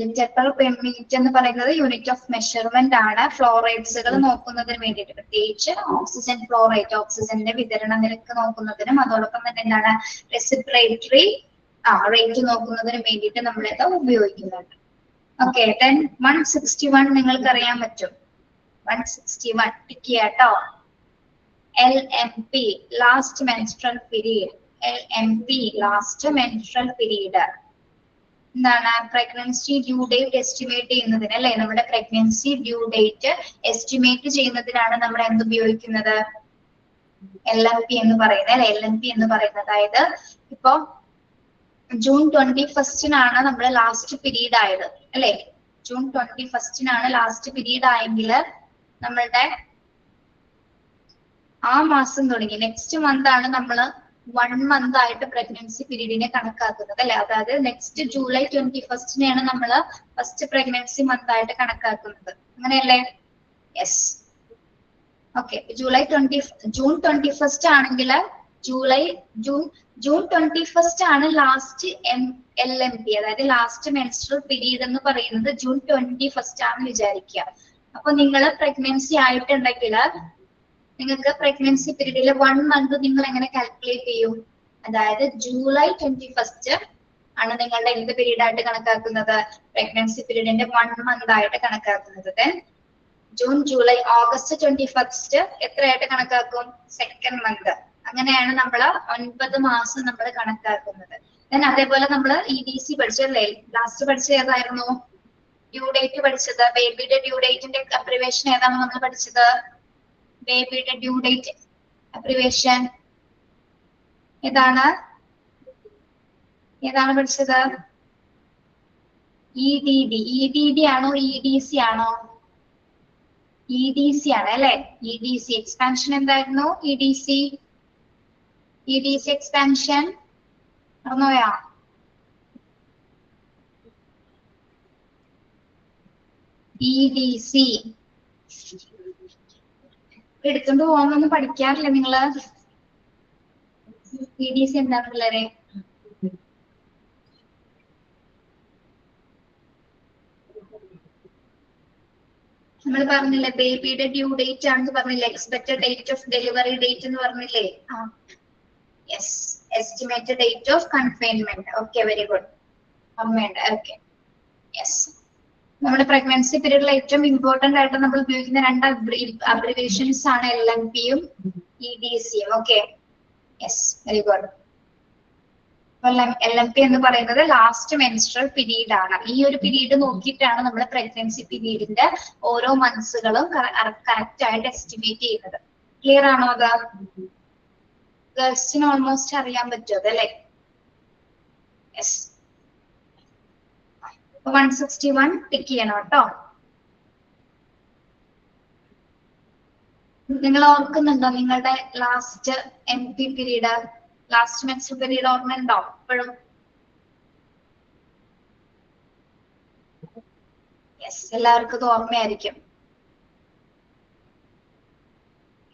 ലിറ്റർ പെർ മിനിറ്റ് എന്ന് പറയുന്നത് യൂണിറ്റ് ഓഫ് മെഷർമെന്റ് ആണ്. ഫ്ലോ റേറ്റ്സുകൾ നോക്കുന്നതിന് വേണ്ടിയിട്ട്, പ്രത്യേകിച്ച് ഓക്സിജൻ ഫ്ലോ റേറ്റ്, ഓക്സിജന്റെ വിതരണ നിരക്ക് നോക്കുന്നതിനും അതോടൊപ്പം തന്നെ എന്താണ്? റെസിപ്പിറേറ്ററി റേറ്റ് നോക്കുന്നതിനും വേണ്ടിയിട്ട് നമ്മളിത് ഉപയോഗിക്കുന്നുണ്ട്. ഓക്കെ, 161 നിങ്ങൾക്ക് അറിയാൻ പറ്റും. 161 ടിക്ക് ചെയ്യാട്ടോ. LMP, last menstrual period. LMP, last menstrual period എന്താണ്? പ്രഗ്നൻസി ഡ്യൂ ഡേറ്റ് എസ്റ്റിമേറ്റ് ചെയ്യുന്നതിന് അല്ലെ, നമ്മുടെ പ്രഗ്നൻസി ഡ്യൂ ഡേറ്റ് എസ്റ്റിമേറ്റ് ചെയ്യുന്നതിനാണ് നമ്മൾ എന്ത് ഉപയോഗിക്കുന്നത്? LMP എന്ന് പറയുന്നത് അല്ലെ. LMP എന്ന് പറയുന്നത്, അതായത് ഇപ്പൊ ജൂൺ 21 നമ്മുടെ ലാസ്റ്റ് പീരീഡ് ആയത് അല്ലെ. ജൂൺ 21 ലാസ്റ്റ് പീരീഡ് ആയെങ്കിൽ നമ്മളുടെ ആ മാസം തുടങ്ങി നെക്സ്റ്റ് മന്ത് ആണ് നമ്മൾ 1 മന്ത് ആയിട്ട് പ്രഗ്നൻസി പീരീഡിനെ കണക്കാക്കുന്നത് അല്ലെ. അതായത് നെക്സ്റ്റ് ജൂലൈ 21 നമ്മൾ ഫസ്റ്റ് പ്രഗ്നൻസി മന്ത് ആയിട്ട് കണക്കാക്കുന്നത്. അങ്ങനെയല്ലേ? യെസ്. ഓക്കെ, ജൂൺ 21 ആണെങ്കിൽ ജൂൺ 21 ആണ് ലാസ്റ്റ് LMP, അതായത് ലാസ്റ്റ് മെൻസ്ട്രൽ പീരീഡ് എന്ന് പറയുന്നത് ജൂൺ 21 ആണെന്ന് വിചാരിക്കുക. അപ്പൊ നിങ്ങൾ പ്രഗ്നൻസി ആയിട്ടുണ്ടെങ്കിൽ നിങ്ങൾക്ക് പ്രഗ്നൻസി പീരീഡിലെ 1 മന്ത് നിങ്ങൾ എങ്ങനെ കാൽക്കുലേറ്റ് ചെയ്യും? അതായത് ജൂലൈ 21 ആണ് നിങ്ങളുടെ എന്ത് പീരീഡ് ആയിട്ട് കണക്കാക്കുന്നത്? പ്രഗ്നൻസി പീരീഡിന്റെ 1 മന്ത് ആയിട്ട് കണക്കാക്കുന്നത്. ദെൻ ജൂൺ, ജൂലൈ, ഓഗസ്റ്റ് 21 എത്രയായിട്ട് കണക്കാക്കും? 2nd month. അങ്ങനെയാണ് നമ്മൾ 9 മാസം നമ്മൾ കണക്കാക്കുന്നത്. ദെൻ അതേപോലെ നമ്മൾ EDC പഠിച്ചല്ലേ, ലാസ്റ്റ് പഠിച്ചത് ഏതായിരുന്നു? ഡ്യൂ ഡേറ്റ് പഠിച്ചത്. ബേബിയുടെ ഡ്യൂ ഡേറ്റിന്റെ അബ്രിവേഷൻ ഏതാണ് നമ്മൾ പഠിച്ചത്? ബേബിയുടെ ഡ്യൂ ഡേറ്റ് അബ്രിവേഷൻ ഏതാണ് പഠിച്ചത്? EDD ആണോ EDC ആണോ? EDC ആണ് അല്ലെ. EDC എക്സ്പാൻഷൻ എന്തായിരുന്നു? EDC എക്സ്പാൻഷൻ അറിഞ്ഞോയാ? EDC എടുത്തോണ്ട് പോകാനൊന്നും പഠിക്കാറില്ല നിങ്ങള്? EDC എന്താണ് പിള്ളേരെ? നമ്മൾ പറഞ്ഞില്ലേ ബേബിയുടെ ഡ്യൂ ഡേറ്റ് ആണെന്ന് പറഞ്ഞില്ലേ, expected date of delivery date എന്ന് പറഞ്ഞില്ലേ? Yes, estimated date of confinement. Okay, very good. അമ്മയുണ്ട്. Okay, yes. നമ്മുടെ പ്രഗ്നൻസി പീരീഡിൽ ഏറ്റവും ഇമ്പോർട്ടന്റ് ആയിട്ട് നമ്മൾ ഉപയോഗിക്കുന്ന 2 അബ്രിവേഷൻസ് ആണ് LMP-യും EDC-യും. Okay, yes, very good. LMP എന്ന് പറയുന്നത് ലാസ്റ്റ് മെൻസ്ട്രൽ പീരീഡ് ആണ്. ഈ ഒരു പീരീഡ് നോക്കിയിട്ടാണ് നമ്മൾ പ്രഗ്നൻസി പീരീഡിന്റെ ഓരോ മന്ത്സുകളും കറക്റ്റ് ആയിട്ട് എസ്റ്റിമേറ്റ് ചെയ്യുന്നത്. ക്ലിയർ ആണോ? അത് ഗേൾസിന് ഓൾമോസ്റ്റ് അറിയാൻ പറ്റും അല്ലേ? യെസ്. 161 ടിക്ക് ചെയ്യണം കേട്ടോ. നിങ്ങൾ ഓർക്കുന്നുണ്ടോ നിങ്ങളുടെ last MP period, last menstrual period ഓർമ്മയുണ്ടോ ഇപ്പോഴും? യെസ്, എല്ലാവർക്കും ഇത് ഓർമ്മയായിരിക്കും.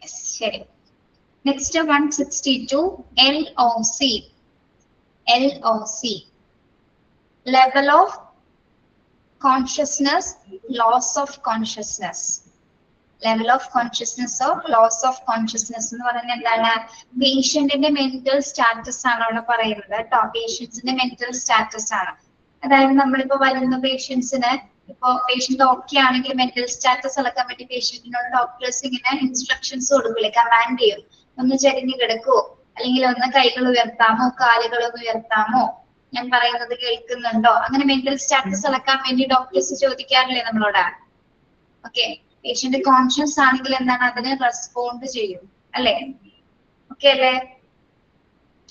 യെസ്, ശരി. Next 162 LOC. LOC, level of consciousness, loss of consciousness. Level of consciousness or loss of consciousness എന്ന് പറയുന്നത് എന്താണ്? പേഷ്യന്റിന്റെ മെന്റൽ സ്റ്റാറ്റസ് ആണ് അവിടെ പറയുന്നത് കേട്ടോ. പേഷ്യൻസിന്റെ മെന്റൽ സ്റ്റാറ്റസ് ആണ്. അതായത് നമ്മളിപ്പോ വരുന്ന പേഷ്യൻസിന്, ഇപ്പോ പേഷ്യന്റ് ഓക്കെ ആണെങ്കിൽ മെന്റൽ സ്റ്റാറ്റസ് അളക്കാൻ വേണ്ടി പേഷ്യന്റിനോട് ഡോക്ടേഴ്സ് ഇങ്ങനെ ഇൻസ്ട്രക്ഷൻസ് കൊടുക്കില്ലേ, കമാൻഡ് ചെയ്യും. ഒന്ന് ചരിഞ്ഞു കിടക്കുവോ, അല്ലെങ്കിൽ ഒന്ന് കൈകൾ ഉയർത്താമോ, കാലുകൾ ഒന്ന് ഉയർത്താമോ, ഞാൻ പറയുന്നത് കേൾക്കുന്നുണ്ടോ, അങ്ങനെ മെന്റൽ സ്റ്റാറ്റസ് അളക്കാൻ വേണ്ടി ഡോക്ടേഴ്സ് ചോദിക്കാറില്ലേ നമ്മളോട്? ഓക്കെ, പേഷ്യന്റ് കോൺഷ്യസ് ആണെങ്കിൽ എന്താണ്, അതിന് റെസ്പോണ്ട് ചെയ്യും അല്ലെ? ഓക്കെ അല്ലേ?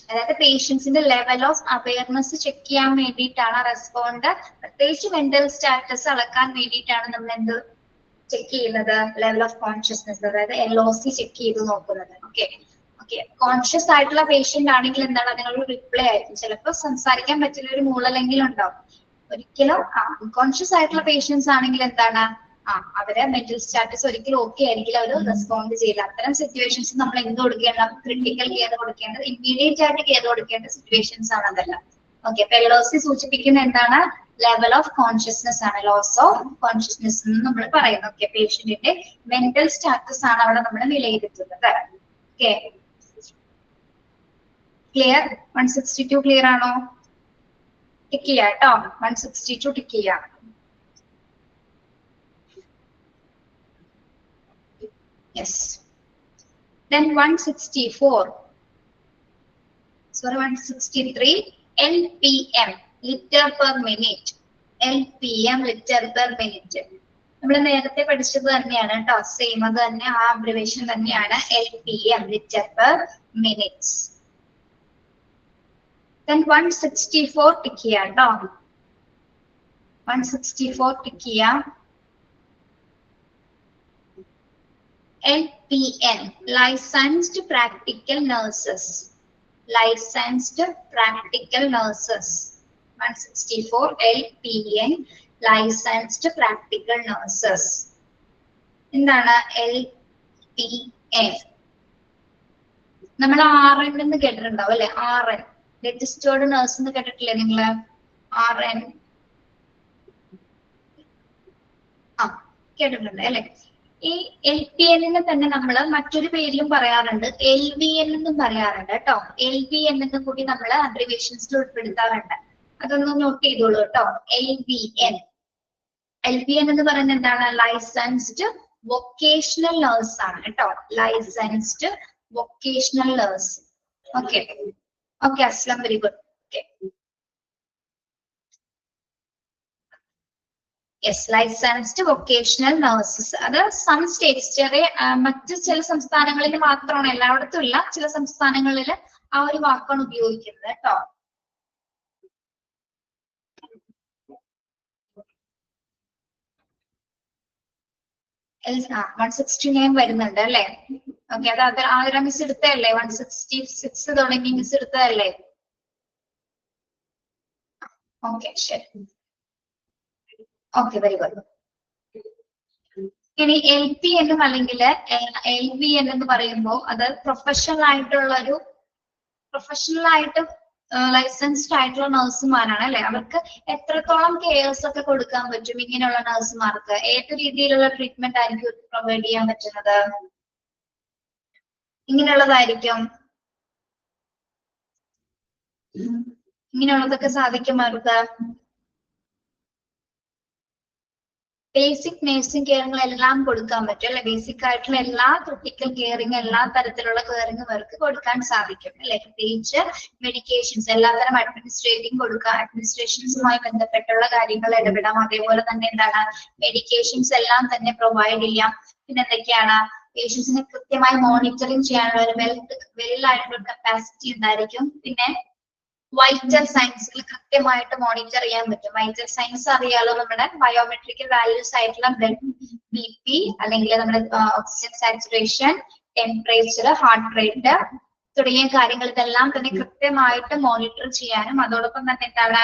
അതായത് പേഷ്യൻസിന്റെ ലെവൽ ഓഫ് അവയർനെസ് ചെക്ക് ചെയ്യാൻ വേണ്ടിയിട്ടാണ് റെസ്പോണ്ട്. പ്രത്യേകിച്ച് മെന്റൽ സ്റ്റാറ്റസ് അളക്കാൻ വേണ്ടിയിട്ടാണ് നമ്മൾ എന്ത് ചെക്ക് ചെയ്യുന്നത്? ലെവൽ ഓഫ് കോൺഷ്യസ്നെസ്, അതായത് LOC ചെക്ക് ചെയ്ത് നോക്കുന്നത്. ഓക്കെ ഓക്കെ, കോൺഷ്യസ് ആയിട്ടുള്ള പേഷ്യന്റ് ആണെങ്കിൽ എന്താണ്, അതിനൊരു റിപ്ലൈ ആയിരിക്കും. ചിലപ്പോൾ സംസാരിക്കാൻ പറ്റുന്ന ഒരു മൂളലെങ്കിലും ഉണ്ടാവും. ഒരിക്കലും അൺകോൺഷ്യസ് ആയിട്ടുള്ള പേഷ്യൻസ് ആണെങ്കിൽ എന്താണ്, അവരെ മെന്റൽ സ്റ്റാറ്റസ് ഒരിക്കലും ഓക്കെ ആയിരിക്കില്ല, അവർ റെസ്പോണ്ട് ചെയ്യില്ല. അത്തരം സിറ്റുവേഷൻസ് നമ്മൾ എന്ത് കൊടുക്കേണ്ടത്? ക്രിട്ടിക്കൽ കെയർ കൊടുക്കേണ്ടത്, ഇമ്മീഡിയറ്റ് ആയിട്ട് കെയർ കൊടുക്കേണ്ട സിറ്റുവേഷൻസ് ആണ് അതെല്ലാം. ഓക്കെ, അപ്പൊ LOC സൂചിപ്പിക്കുന്ന എന്താണ്? ലെവൽ ഓഫ് കോൺഷ്യസ്നെസ് ആണ്, ലോസ് ഓഫ് കോൺഷ്യസ്നെസ് എന്ന് നമ്മൾ പറയുന്നത്. ഓക്കെ, പേഷ്യന്റിന്റെ മെന്റൽ സ്റ്റാറ്റസ് ആണ് അവിടെ നമ്മൾ വിലയിരുത്തുന്നത്. Okay, clear? 162 ക്ലിയർ ആണോ? ടിക്ക് ചെയ്യാം കേട്ടോ, 162 ടിക്ക് ചെയ്യാം. Yes. Then 164. Sorry, 163. LPM, liter per minute. LPM, liter per minute. നമ്മൾ നേരത്തെ പഠിച്ചത് തന്നെയാണ് കേട്ടോ, സെയിം അത് തന്നെ, ആ അബ്രിവേഷൻ തന്നെയാണ്. LPM, liter per minutes. Then 164 tick ചെയ്യാം കേട്ടോ, 164 ടിക്ക് ചെയ്യാം. LPN, licensed practical nurses. Licensed practical nurses. 164 LPN, licensed practical nurses. എന്താണ് LPN? നമ്മൾ RN എന്ന് കേട്ടിട്ടുണ്ടാവും അല്ലെ? RN, രജിസ്റ്റേർഡ് നഴ്സ് എന്ന് കേട്ടിട്ടില്ലേ നിങ്ങള്? RN കേട്ടിട്ടുണ്ട് അല്ലെ? ഈ LPN തന്നെ നമ്മൾ മറ്റൊരു പേരിലും പറയാറുണ്ട്, LVN എന്നും പറയാറുണ്ട് കേട്ടോ. LVN എന്നും കൂടി നമ്മൾ അബ്രിവേഷൻസിൽ ഉൾപ്പെടുത്താറുണ്ട്. അതൊന്ന് നോട്ട് ചെയ്തോളൂ കേട്ടോ. LVN എന്ന് പറയുന്നത് എന്താണ്? ലൈസൻസ്ഡ് വൊക്കേഷണൽ നഴ്സ് ആണ് കേട്ടോ. Licensed vocational nurse. Okay okay, Aslam, very good. Okay, yes, licensed vocational nurses. അത് സം സ്റ്റേറ്റ്സ്, ചെറിയ മറ്റു ചില സംസ്ഥാനങ്ങളിൽ മാത്രമാണ്, എല്ലായിടത്തും ഇല്ല, ചില സംസ്ഥാനങ്ങളിൽ ആ ഒരു വാക്കാണ് ഉപയോഗിക്കുന്നത് കേട്ടോ. ആ 169 വരുന്നുണ്ട് അല്ലെ? ഓക്കെ, അത് ആതിര മിസ് എടുത്തതല്ലേ? 166 തുടങ്ങി മിസ് എടുത്തതല്ലേ? ഓക്കെ, ശരി. Okay, very good. ഇനി LP എന്നും അല്ലെങ്കിൽ LVN എന്ന് പറയുമ്പോൾ അത് പ്രൊഫഷണൽ ആയിട്ട് ലൈസൻസ്ഡ് ആയിട്ടുള്ള നഴ്സുമാരാണ് അല്ലെ? അവർക്ക് എത്രത്തോളം കെയർസ് ഒക്കെ കൊടുക്കാൻ പറ്റും ഇങ്ങനെയുള്ള നഴ്സുമാർക്ക്? ഏത് രീതിയിലുള്ള ട്രീറ്റ്മെന്റ് ആയിരിക്കും പ്രൊവൈഡ് ചെയ്യാൻ പറ്റുന്നത്? ഇങ്ങനെയുള്ളതായിരിക്കും, ഇങ്ങനെയുള്ളതൊക്കെ സാധിക്കും അവർക്ക്. ബേസിക് നഴ്സിംഗ് കെയറുകളെല്ലാം കൊടുക്കാൻ പറ്റും അല്ലെ? ബേസിക് ആയിട്ടുള്ള എല്ലാ ക്രിട്ടിക്കൽ കെയറിങ്, എല്ലാ തരത്തിലുള്ള കെയറിങ് അവർക്ക് കൊടുക്കാൻ സാധിക്കും അല്ലെ? പ്രത്യേകിച്ച് മെഡിക്കേഷൻസ്, എല്ലാത്തരം അഡ്മിനിസ്ട്രേഷൻസുമായി ബന്ധപ്പെട്ടുള്ള കാര്യങ്ങൾ ഇടപെടാം. അതേപോലെ തന്നെ എന്താണ്, മെഡിക്കേഷൻസ് എല്ലാം തന്നെ പ്രൊവൈഡ് ചെയ്യാം. പിന്നെ എന്തൊക്കെയാണ്, പേഷ്യൻസിനെ കൃത്യമായി മോണിറ്ററിങ് ചെയ്യാനുള്ള ഒരു വെൽ ആയിട്ടുള്ള കപ്പാസിറ്റി ഉണ്ടായിരിക്കും. പിന്നെ വൈറ്റൽ സയൻസിൽ കൃത്യമായിട്ട് മോണിറ്റർ ചെയ്യാൻ പറ്റും. വൈറ്റൽ സയൻസ് അറിയാലോ, നമ്മുടെ ബയോമെട്രിക്കൽ വാല്യൂസ് ആയിട്ടുള്ള ബ്ലഡ് BP അല്ലെങ്കിൽ നമ്മുടെ oxygen saturation, temperature, heart rate തുടങ്ങിയ കാര്യങ്ങൾ ഇതെല്ലാം തന്നെ കൃത്യമായിട്ട് മോണിറ്റർ ചെയ്യാനും അതോടൊപ്പം തന്നെ എന്താണ്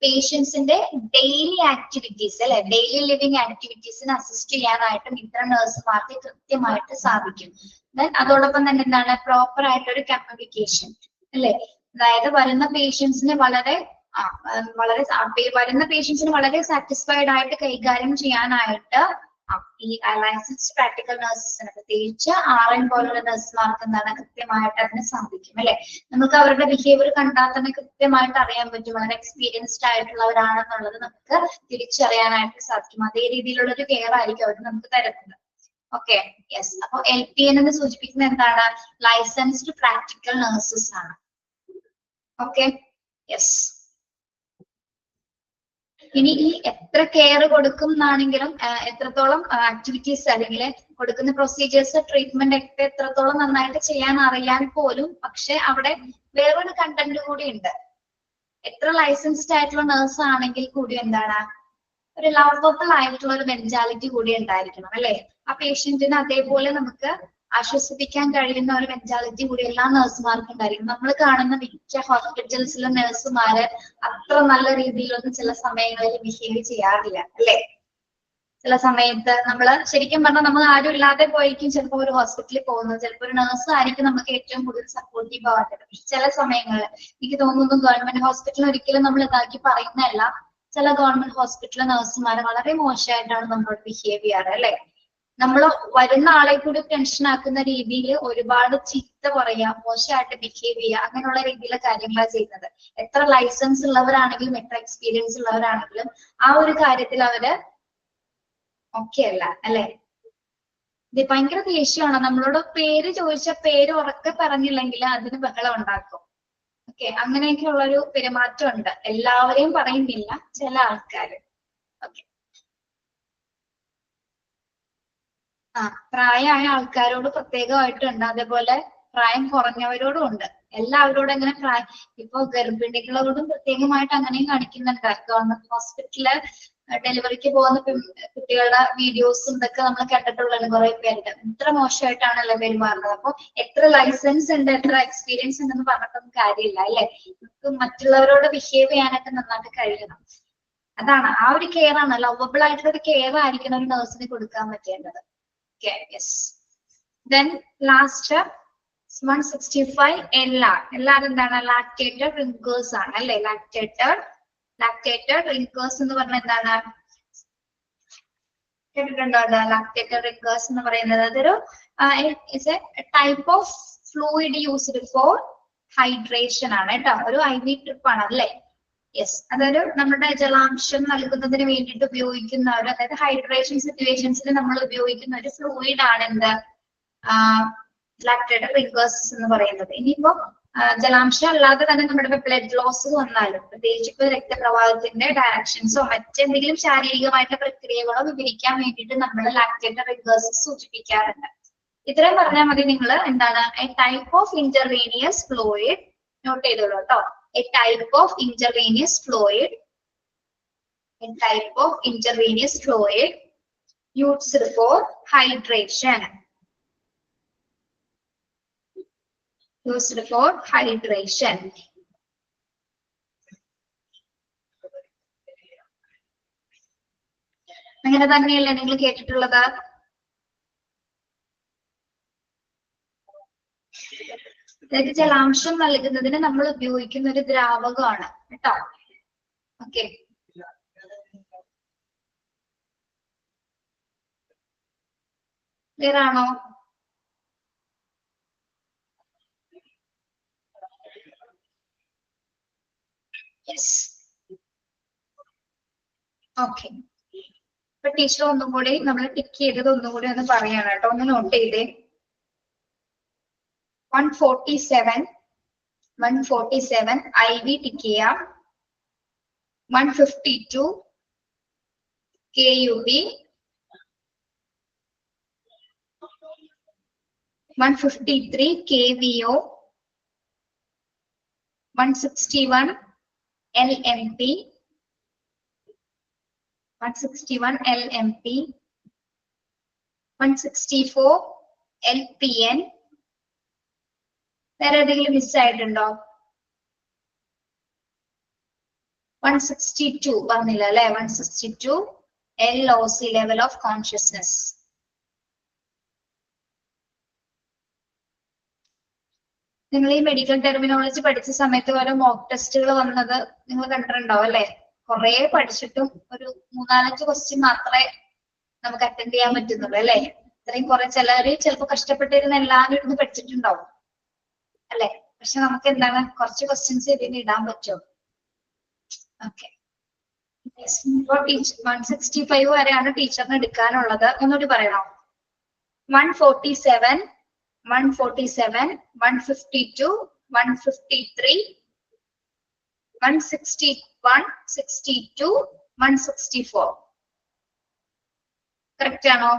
പേഷ്യൻസിന്റെ ഡെയിലി ആക്ടിവിറ്റീസ് അല്ലെ, ഡെയിലി ലിവിങ് ആക്ടിവിറ്റീസിന് അസിസ്റ്റ് ചെയ്യാനായിട്ടും ഇത്തരം നഴ്സുമാർക്ക് കൃത്യമായിട്ട് സാധിക്കും. അതോടൊപ്പം തന്നെ എന്താണ് പ്രോപ്പർ ആയിട്ടൊരു കമ്മ്യൂണിക്കേഷൻ അല്ലെ, അതായത് വരുന്ന പേഷ്യൻസിന് വളരെ സാറ്റിസ്ഫൈഡ് ആയിട്ട് കൈകാര്യം ചെയ്യാനായിട്ട് ഈ ലൈസൻസ് പ്രാക്ടിക്കൽ നഴ്സസിന് പ്രത്യേകിച്ച് RN പോലുള്ള നഴ്സുമാർക്ക് എന്താണ് കൃത്യമായിട്ട് അതിന് സാധിക്കും അല്ലെ. നമുക്ക് അവരുടെ ബിഹേവിയർ കണ്ടാൽ തന്നെ കൃത്യമായിട്ട് അറിയാൻ പറ്റും വളരെ എക്സ്പീരിയൻസ്ഡ് ആയിട്ടുള്ളവരാണെന്നുള്ളത് നമുക്ക് തിരിച്ചറിയാനായിട്ട് സാധിക്കും. അതേ രീതിയിലുള്ള ഒരു കെയർ ആയിരിക്കും അവർ നമുക്ക് തരുന്നത്. Okay, yes. അപ്പൊ LPN എന്ന് സൂചിപ്പിക്കുന്നത് എന്താണ്? ലൈസൻസ്ഡ് പ്രാക്ടിക്കൽ നഴ്സസ് ആണ്. Okay, yes. ഇനി ഈ എത്ര കെയർ കൊടുക്കും എന്നാണെങ്കിലും എത്രത്തോളം ആക്ടിവിറ്റീസ് അല്ലെങ്കിൽ കൊടുക്കുന്ന പ്രൊസീജിയേഴ്സ് ട്രീറ്റ്മെന്റ് ഒക്കെ എത്രത്തോളം നന്നായിട്ട് ചെയ്യാൻ അറിയാൻ പോലും പക്ഷെ അവിടെ വേറൊരു കണ്ടന്റ് കൂടി ഉണ്ട്. എത്ര ലൈസൻസ്ഡ് ആയിട്ടുള്ള നഴ്സ് ആണെങ്കിൽ കൂടി എന്താണ് ഒരു ലവബിൾ ആയിട്ടുള്ള ഒരു മെന്റാലിറ്റി കൂടി ഉണ്ടായിരിക്കണം അല്ലെ. ആ പേഷ്യന്റിനെ അതേപോലെ നമുക്ക് ആശ്വസിപ്പിക്കാൻ കഴിയുന്ന ഒരു മെന്റാലിറ്റി കൂടി എല്ലാ നഴ്സുമാർക്കും ഉണ്ടായിരിക്കും. നമ്മൾ കാണുന്ന മിക്ക ഹോസ്പിറ്റൽസിലെ നഴ്സുമാര് അത്ര നല്ല രീതിയിലൊന്നും ചില സമയങ്ങളിൽ ബിഹേവ് ചെയ്യാറില്ല അല്ലെ. ചില സമയത്ത് നമ്മൾ ശരിക്കും പറഞ്ഞാൽ നമ്മൾ ആരും ഇല്ലാതെ പോയിരിക്കും ചിലപ്പോൾ ഒരു ഹോസ്പിറ്റലിൽ പോകുന്നത്, ചിലപ്പോൾ ഒരു നഴ്സ് ആയിരിക്കും നമുക്ക് ഏറ്റവും കൂടുതൽ സപ്പോർട്ടീവ് ആവേണ്ടത്. പക്ഷെ ചില സമയങ്ങളിൽ എനിക്ക് തോന്നുന്നു ഗവൺമെന്റ് ഹോസ്പിറ്റലിൽ ഒരിക്കലും നമ്മൾ ഇതാക്കി പറയുന്നതല്ല, ചില ഗവൺമെന്റ് ഹോസ്പിറ്റലിലെ നഴ്സുമാർ വളരെ മോശമായിട്ടാണ് നമ്മളോട് ബിഹേവ് ചെയ്യാറ് അല്ലെ. നമ്മൾ വരുന്ന ആളെ കൂടി ടെൻഷൻ ആക്കുന്ന രീതിയിൽ ഒരുപാട് ചീത്ത പറയാ, മോശമായിട്ട് ബിഹേവ് ചെയ്യുക, അങ്ങനെയുള്ള രീതിയിലെ കാര്യങ്ങളാണ് ചെയ്യുന്നത്. എത്ര ലൈസൻസ് ഉള്ളവരാണെങ്കിലും എത്ര എക്സ്പീരിയൻസ് ഉള്ളവരാണെങ്കിലും ആ ഒരു കാര്യത്തിൽ അവര് ഓക്കെ അല്ല അല്ലെ. ഇത് ഭയങ്കര ദേഷ്യമാണ്. നമ്മളോട് പേര് ചോദിച്ച പേര് ഉറക്കെ പറഞ്ഞില്ലെങ്കിൽ അതിന് ബഹളം ഉണ്ടാക്കും. ഓക്കെ, അങ്ങനെയൊക്കെയുള്ളൊരു പെരുമാറ്റം ഉണ്ട്. എല്ലാവരെയും പറയുന്നില്ല, ചില ആൾക്കാര്. ഓക്കെ, പ്രായമായ ആൾക്കാരോട് പ്രത്യേകമായിട്ടുണ്ട്, അതേപോലെ പ്രായം കുറഞ്ഞവരോടും ഉണ്ട്. എല്ലാവരോടും അങ്ങനെ ഇപ്പൊ ഗർഭിണികളോടും പ്രത്യേകമായിട്ട് അങ്ങനെയും കാണിക്കുന്നുണ്ട്. ഗവൺമെന്റ് ഹോസ്പിറ്റലില് ഡെലിവറിക്ക് പോകുന്ന കുട്ടികളുടെ വീഡിയോസും ഇതൊക്കെ നമ്മൾ കണ്ടിട്ടുള്ളത് കുറെ പേരുണ്ട്. ഇത്ര മോശമായിട്ടാണല്ലോ പെരുമാറുന്നത്. അപ്പൊ എത്ര ലൈസൻസ് ഉണ്ട് എത്ര എക്സ്പീരിയൻസ് ഉണ്ടെന്ന് പറഞ്ഞിട്ടൊന്നും കാര്യമില്ല അല്ലെ. നമുക്ക് മറ്റുള്ളവരോട് ബിഹേവ് ചെയ്യാനൊക്കെ നന്നായിട്ട് കഴിയണം. അതാണ് ആ ഒരു കെയർ ആണ്, ലവബിൾ ആയിട്ടുള്ള ഒരു കെയർ ആയിരിക്കണം ഒരു നഴ്സിന് കൊടുക്കാൻ പറ്റേണ്ടത്. Okay, yes. Then last 165 LR എന്താണ്? ലാക്ടേറ്റഡ് റിങ്കേഴ്സ് ആണ് അല്ലെ. ലാക്ടേറ്റഡ് റിങ്കേഴ്സ് എന്ന് പറഞ്ഞാൽ എന്താണ് കേട്ടിട്ടുണ്ടോ? ലാക്ടേറ്റഡ് റിങ്കേഴ്സ് എന്ന് പറയുന്നത് അതൊരു type of fluid used for hydration ആണ് കേട്ടോ. ഒരു IV ട്രിപ്പ് ആണ് അല്ലേ. യെസ്, അതൊരു നമ്മുടെ ജലാംശം നൽകുന്നതിന് വേണ്ടിയിട്ട് ഉപയോഗിക്കുന്ന ഒരു, അതായത് ഹൈഡ്രേഷൻ സിറ്റുവേഷൻസിൽ നമ്മൾ ഉപയോഗിക്കുന്ന ഒരു ഫ്ലൂയിഡ് ആണ് എന്ത് ലാക്ടേറ്റഡ് റിങ്കേഴ്സ് എന്ന് പറയുന്നത്. ഇനിയിപ്പോ ജലാംശം അല്ലാതെ തന്നെ നമ്മുടെ ബ്ലഡ് ലോസ് വന്നാലും, പ്രത്യേകിച്ച് ഇപ്പൊ രക്തപ്രവാഹത്തിന്റെ ഡയറക്ഷൻസോ മറ്റെന്തെങ്കിലും ശാരീരികമായിട്ട് പ്രക്രിയകളോ വിവരിക്കാൻ വേണ്ടിയിട്ട് നമ്മൾ ലാക്ടേറ്റഡ് റിങ്കേഴ്സ് സൂചിപ്പിക്കാറുണ്ട്. ഇത്രയും പറഞ്ഞാൽ മതി. നിങ്ങൾ എന്താണ് a type of intravenous fluid note ചെയ്തോളൂ കേട്ടോ. A type of intravenous fluid used for hydration. അങ്ങനെ തന്നെയല്ലേ നിങ്ങൾ കേട്ടിട്ടുള്ളത്? അതായത് ജലാംശം നൽകുന്നതിന് നമ്മൾ ഉപയോഗിക്കുന്ന ഒരു ദ്രാവകമാണ് കേട്ടോ. ഓക്കെ, ക്ലിയർ ആണോ? Yes, okay. ഇപ്പൊ ടീച്ചർ ഒന്നും കൂടി നമ്മൾ ടിക്ക് ചെയ്തത് ഒന്നും കൂടി ഒന്ന് പറയാണ് കേട്ടോ. ഒന്ന് നോട്ട് ചെയ്തേ. 147 IV ടിക്ക് ചെയ്യാം. 152 KUB, 153 KVO, 161 LMP, 161 LMP, 164 LPN. വേറെ ഏതെങ്കിലും മിസ്സായിട്ടുണ്ടോ? 162 പറഞ്ഞില്ല അല്ലെ? 162 LOC, level of consciousness. നിങ്ങൾ ഈ മെഡിക്കൽ ടെർമിനോളജി പഠിച്ച സമയത്ത് ഓരോ മോക്ക് ടെസ്റ്റുകൾ വന്നത് നിങ്ങൾ കണ്ടിട്ടുണ്ടാവും അല്ലെ? കുറെ പഠിച്ചിട്ടും ഒരു 3-4 ക്വസ്റ്റ്യൻ മാത്രമേ നമുക്ക് അറ്റൻഡ് ചെയ്യാൻ പറ്റുന്നുള്ളൂ അല്ലെ? ഇത്രയും കുറെ ചിലര് ചിലപ്പോൾ കഷ്ടപ്പെട്ടിരുന്ന എല്ലാവരും ഇരുന്ന് പഠിച്ചിട്ടുണ്ടാവും അല്ലെ? പക്ഷെ നമുക്ക് എന്താണ് കുറച്ച് ക്വസ്റ്റ്യൻസ് ഇതിന് ഇടാൻ പറ്റുമോ? ഓക്കെ, 165 വരെയാണ് ടീച്ചറിന് എടുക്കാനുള്ളത്. ഒന്നുകൂടി പറയണോ? 147, 147, 152, 153, 161, 62, 164. കറക്റ്റ് ആണോ?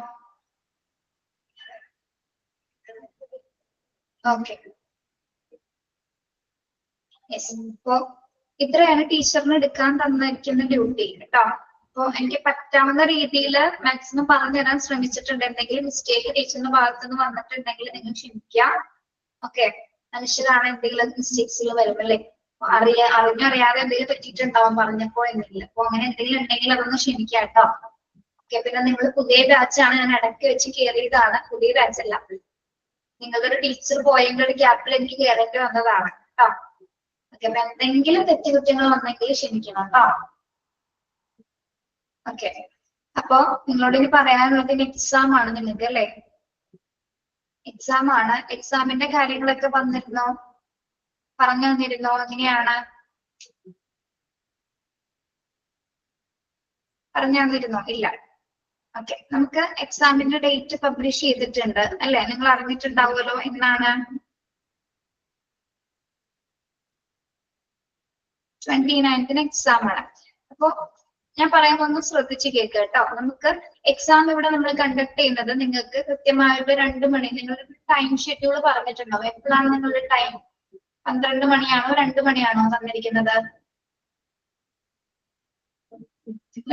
Okay, yes. അപ്പോ ഇത്രയാണ് ടീച്ചറിന് എടുക്കാൻ തന്നിരിക്കുന്ന ഡ്യൂട്ടി കേട്ടോ. അപ്പൊ എനിക്ക് പറ്റാവുന്ന രീതിയിൽ മാക്സിമം പറഞ്ഞു തരാൻ ശ്രമിച്ചിട്ടുണ്ട്. എന്തെങ്കിലും മിസ്റ്റേക്ക് ടീച്ചറിന്റെ ഭാഗത്ത് നിന്ന് വന്നിട്ടുണ്ടെങ്കിൽ നിങ്ങൾ ക്ഷമിക്കുക. ഓക്കെ, മനുഷ്യരാണ്, എന്തെങ്കിലും മിസ്റ്റേക്സുകൾ വരുമല്ലേ? അറിഞ്ഞറിയാതെ എന്തെങ്കിലും പറ്റിയിട്ടുണ്ടാവും പറഞ്ഞപ്പോ എന്തെങ്കിലും. അപ്പൊ അങ്ങനെ എന്തെങ്കിലും ഉണ്ടെങ്കിൽ അതൊന്ന് ക്ഷമിക്കാം കേട്ടോ. ഓക്കെ, പിന്നെ നിങ്ങൾ പുതിയ ബാച്ചാണ്, ഞാൻ ഇടയ്ക്ക് വെച്ച് കയറിയതാണ്. പുതിയ ബാച്ച് അല്ല, നിങ്ങളുടെ ഒരു ടീച്ചർ പോയതിന്റെ ഒരു ഗ്യാപ്പിൽ എനിക്ക് കയറേണ്ടി വന്നതാണ് കേട്ടോ. ഓക്കെ, അപ്പൊ എന്തെങ്കിലും തെറ്റുകുറ്റങ്ങൾ വന്നെങ്കിൽ ക്ഷമിക്കണം കേട്ടോ. ഓക്കെ, അപ്പൊ നിങ്ങളോട് ഇനി പറയാനുള്ളത് എക്സാം ആണ് നിങ്ങൾക്ക് അല്ലെ? എക്സാം ആണ്. എക്സാമിന്റെ കാര്യങ്ങളൊക്കെ വന്നിരുന്നോ? പറഞ്ഞു തന്നിരുന്നോ? എങ്ങനെയാണ് പറഞ്ഞു തന്നിരുന്നോ? ഇല്ല. ഓക്കെ, നമുക്ക് എക്സാമിന്റെ ഡേറ്റ് പബ്ലിഷ് ചെയ്തിട്ടുണ്ട് അല്ലെ? നിങ്ങൾ അറിഞ്ഞിട്ടുണ്ടാവുമല്ലോ എന്നാണ്? 29th എക്സാം ആണ്. അപ്പൊ ഞാൻ പറയുമ്പോൾ ഒന്ന് ശ്രദ്ധിച്ച് കേൾക്കുക കേട്ടോ. നമുക്ക് എക്സാം ഇവിടെ നമ്മൾ കണ്ടക്ട് ചെയ്യുന്നത് നിങ്ങൾക്ക് കൃത്യമായിട്ട് 2 മണി, നിങ്ങളുടെ ടൈം ഷെഡ്യൂൾ പറഞ്ഞിട്ടുണ്ടാവും. എപ്പോഴാണ് നിങ്ങളുടെ ടൈം? 12 മണിയാണോ 2 മണിയാണോ തന്നിരിക്കുന്നത്?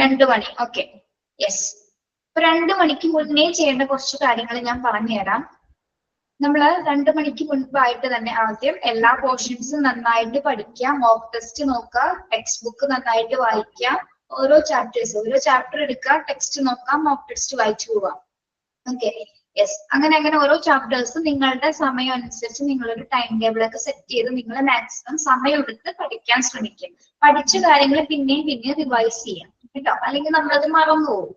2 മണി. Okay, yes. അപ്പൊ 2 മണിക്ക് മുന്നേ ചെയ്യേണ്ട കുറച്ച് കാര്യങ്ങൾ ഞാൻ പറഞ്ഞുതരാം. നമ്മള് 2 മണിക്ക് മുൻപായിട്ട് തന്നെ ആദ്യം എല്ലാ പോർഷൻസും നന്നായിട്ട് പഠിക്കുക, മോക്ക് ടെസ്റ്റ് നോക്കുക, ടെക്സ്റ്റ് ബുക്ക് നന്നായിട്ട് വായിക്കുക, ഓരോ ചാപ്റ്റർ എടുക്കുക, ടെക്സ്റ്റ് നോക്കാം, മോക്ക് ടെസ്റ്റ് വായിച്ചു പോവാം. Okay, yes. അങ്ങനെ ഓരോ ചാപ്റ്റേഴ്സും നിങ്ങളുടെ സമയം അനുസരിച്ച് നിങ്ങളൊരു ടൈം ടേബിൾ ഒക്കെ സെറ്റ് ചെയ്ത് നിങ്ങൾ മാക്സിമം സമയം എടുത്ത് പഠിക്കാൻ ശ്രമിക്കുക. പഠിച്ച കാര്യങ്ങൾ പിന്നെയും റിവൈസ് ചെയ്യാം കേട്ടോ, അല്ലെങ്കിൽ നമ്മളത് മറന്നു പോകും.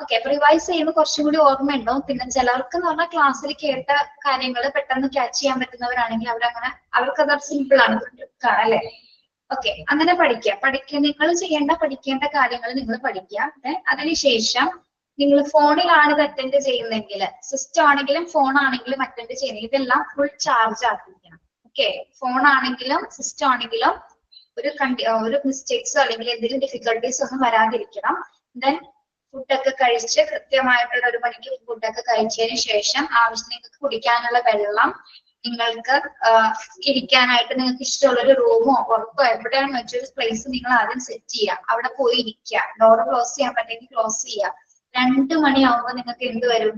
ഓക്കെ, അപ്പൊ റിവൈസ് ചെയ്യുമ്പോൾ കുറച്ചും കൂടി ഓർമ്മയുണ്ടാവും. പിന്നെ ചിലർക്ക് എന്ന് പറഞ്ഞാൽ ക്ലാസ്സിൽ കേട്ട കാര്യങ്ങൾ പെട്ടെന്ന് ക്യാച്ച് ചെയ്യാൻ പറ്റുന്നവരാണെങ്കിൽ അവർക്കത് സിമ്പിൾ ആണ് അല്ലെ? ഓക്കെ, അങ്ങനെ പഠിക്കുക. നിങ്ങൾ പഠിക്കേണ്ട കാര്യങ്ങൾ നിങ്ങൾ പഠിക്കുക. അതിനുശേഷം നിങ്ങൾ ഫോണിലാണ് ഇത് അറ്റൻഡ് ചെയ്യുന്നതെങ്കിൽ, സിസ്റ്റം ആണെങ്കിലും ഫോൺ ആണെങ്കിലും അറ്റൻഡ് ചെയ്യുന്നത്, ഇതെല്ലാം ഫുൾ ചാർജ് ആക്കിയിരിക്കണം. ഓക്കെ, ഫോൺ ആണെങ്കിലും സിസ്റ്റം ആണെങ്കിലും ഒരു മിസ്റ്റേക്സോ അല്ലെങ്കിൽ എന്തെങ്കിലും ഡിഫിക്കൽട്ടീസ് ഒന്നും വരാതിരിക്കണം. ദെൻ ഫുഡൊക്കെ കഴിച്ച് കൃത്യമായിട്ടുള്ള 1 മണിക്ക് ഫുഡൊക്കെ കഴിച്ചതിന് ശേഷം ആവശ്യം നിങ്ങൾക്ക് കുടിക്കാനുള്ള വെള്ളം, നിങ്ങൾക്ക് ഇരിക്കാനായിട്ട് നിങ്ങൾക്ക് ഇഷ്ടമുള്ള ഒരു റൂമോ പുറത്തോ എവിടെയാണെന്ന് വെച്ചൊരു പ്ലേസ് നിങ്ങൾ ആദ്യം സെറ്റ് ചെയ്യുക. അവിടെ പോയി ഇരിക്കുക. ഡോർ ക്ലോസ് ചെയ്യാൻ പറ്റുമെങ്കിൽ ക്ലോസ് ചെയ്യുക. 2 മണിയാവുമ്പോൾ നിങ്ങൾക്ക് എന്ത് വരും?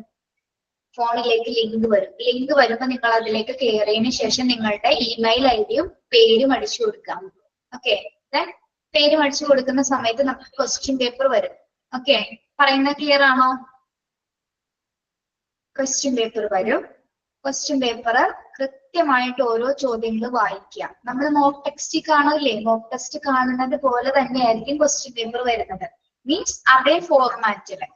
ഫോണിലേക്ക് ലിങ്ക് വരും. ലിങ്ക് വരുമ്പോൾ നിങ്ങൾ അതിലേക്ക് കയറിയതിനു ശേഷം നിങ്ങളുടെ ഇമെയിൽ ഐഡിയും പേരും അടിച്ചു കൊടുക്കാം. ഓക്കെ, പേരും അടിച്ചു കൊടുക്കുന്ന സമയത്ത് നമുക്ക് ക്വസ്റ്റ്യൻ പേപ്പർ വരും. ഓക്കെ, പറയുന്നത് ക്ലിയർ ആണോ? ക്വസ്റ്റ്യൻ പേപ്പർ വരും. ക്വസ്റ്റ്യൻ പേപ്പർ കൃത്യമായിട്ട് ഓരോ ചോദ്യങ്ങൾ വായിക്കുക. നമ്മൾ മോക്ക് ടെക്സ്റ്റ് കാണില്ലേ? മോക്ക് ടെസ്റ്റ് കാണുന്നത് പോലെ തന്നെയായിരിക്കും ക്വസ്റ്റ്യൻ പേപ്പർ വരുന്നത്. മീൻസ് അതേ ഫോർമാറ്റില്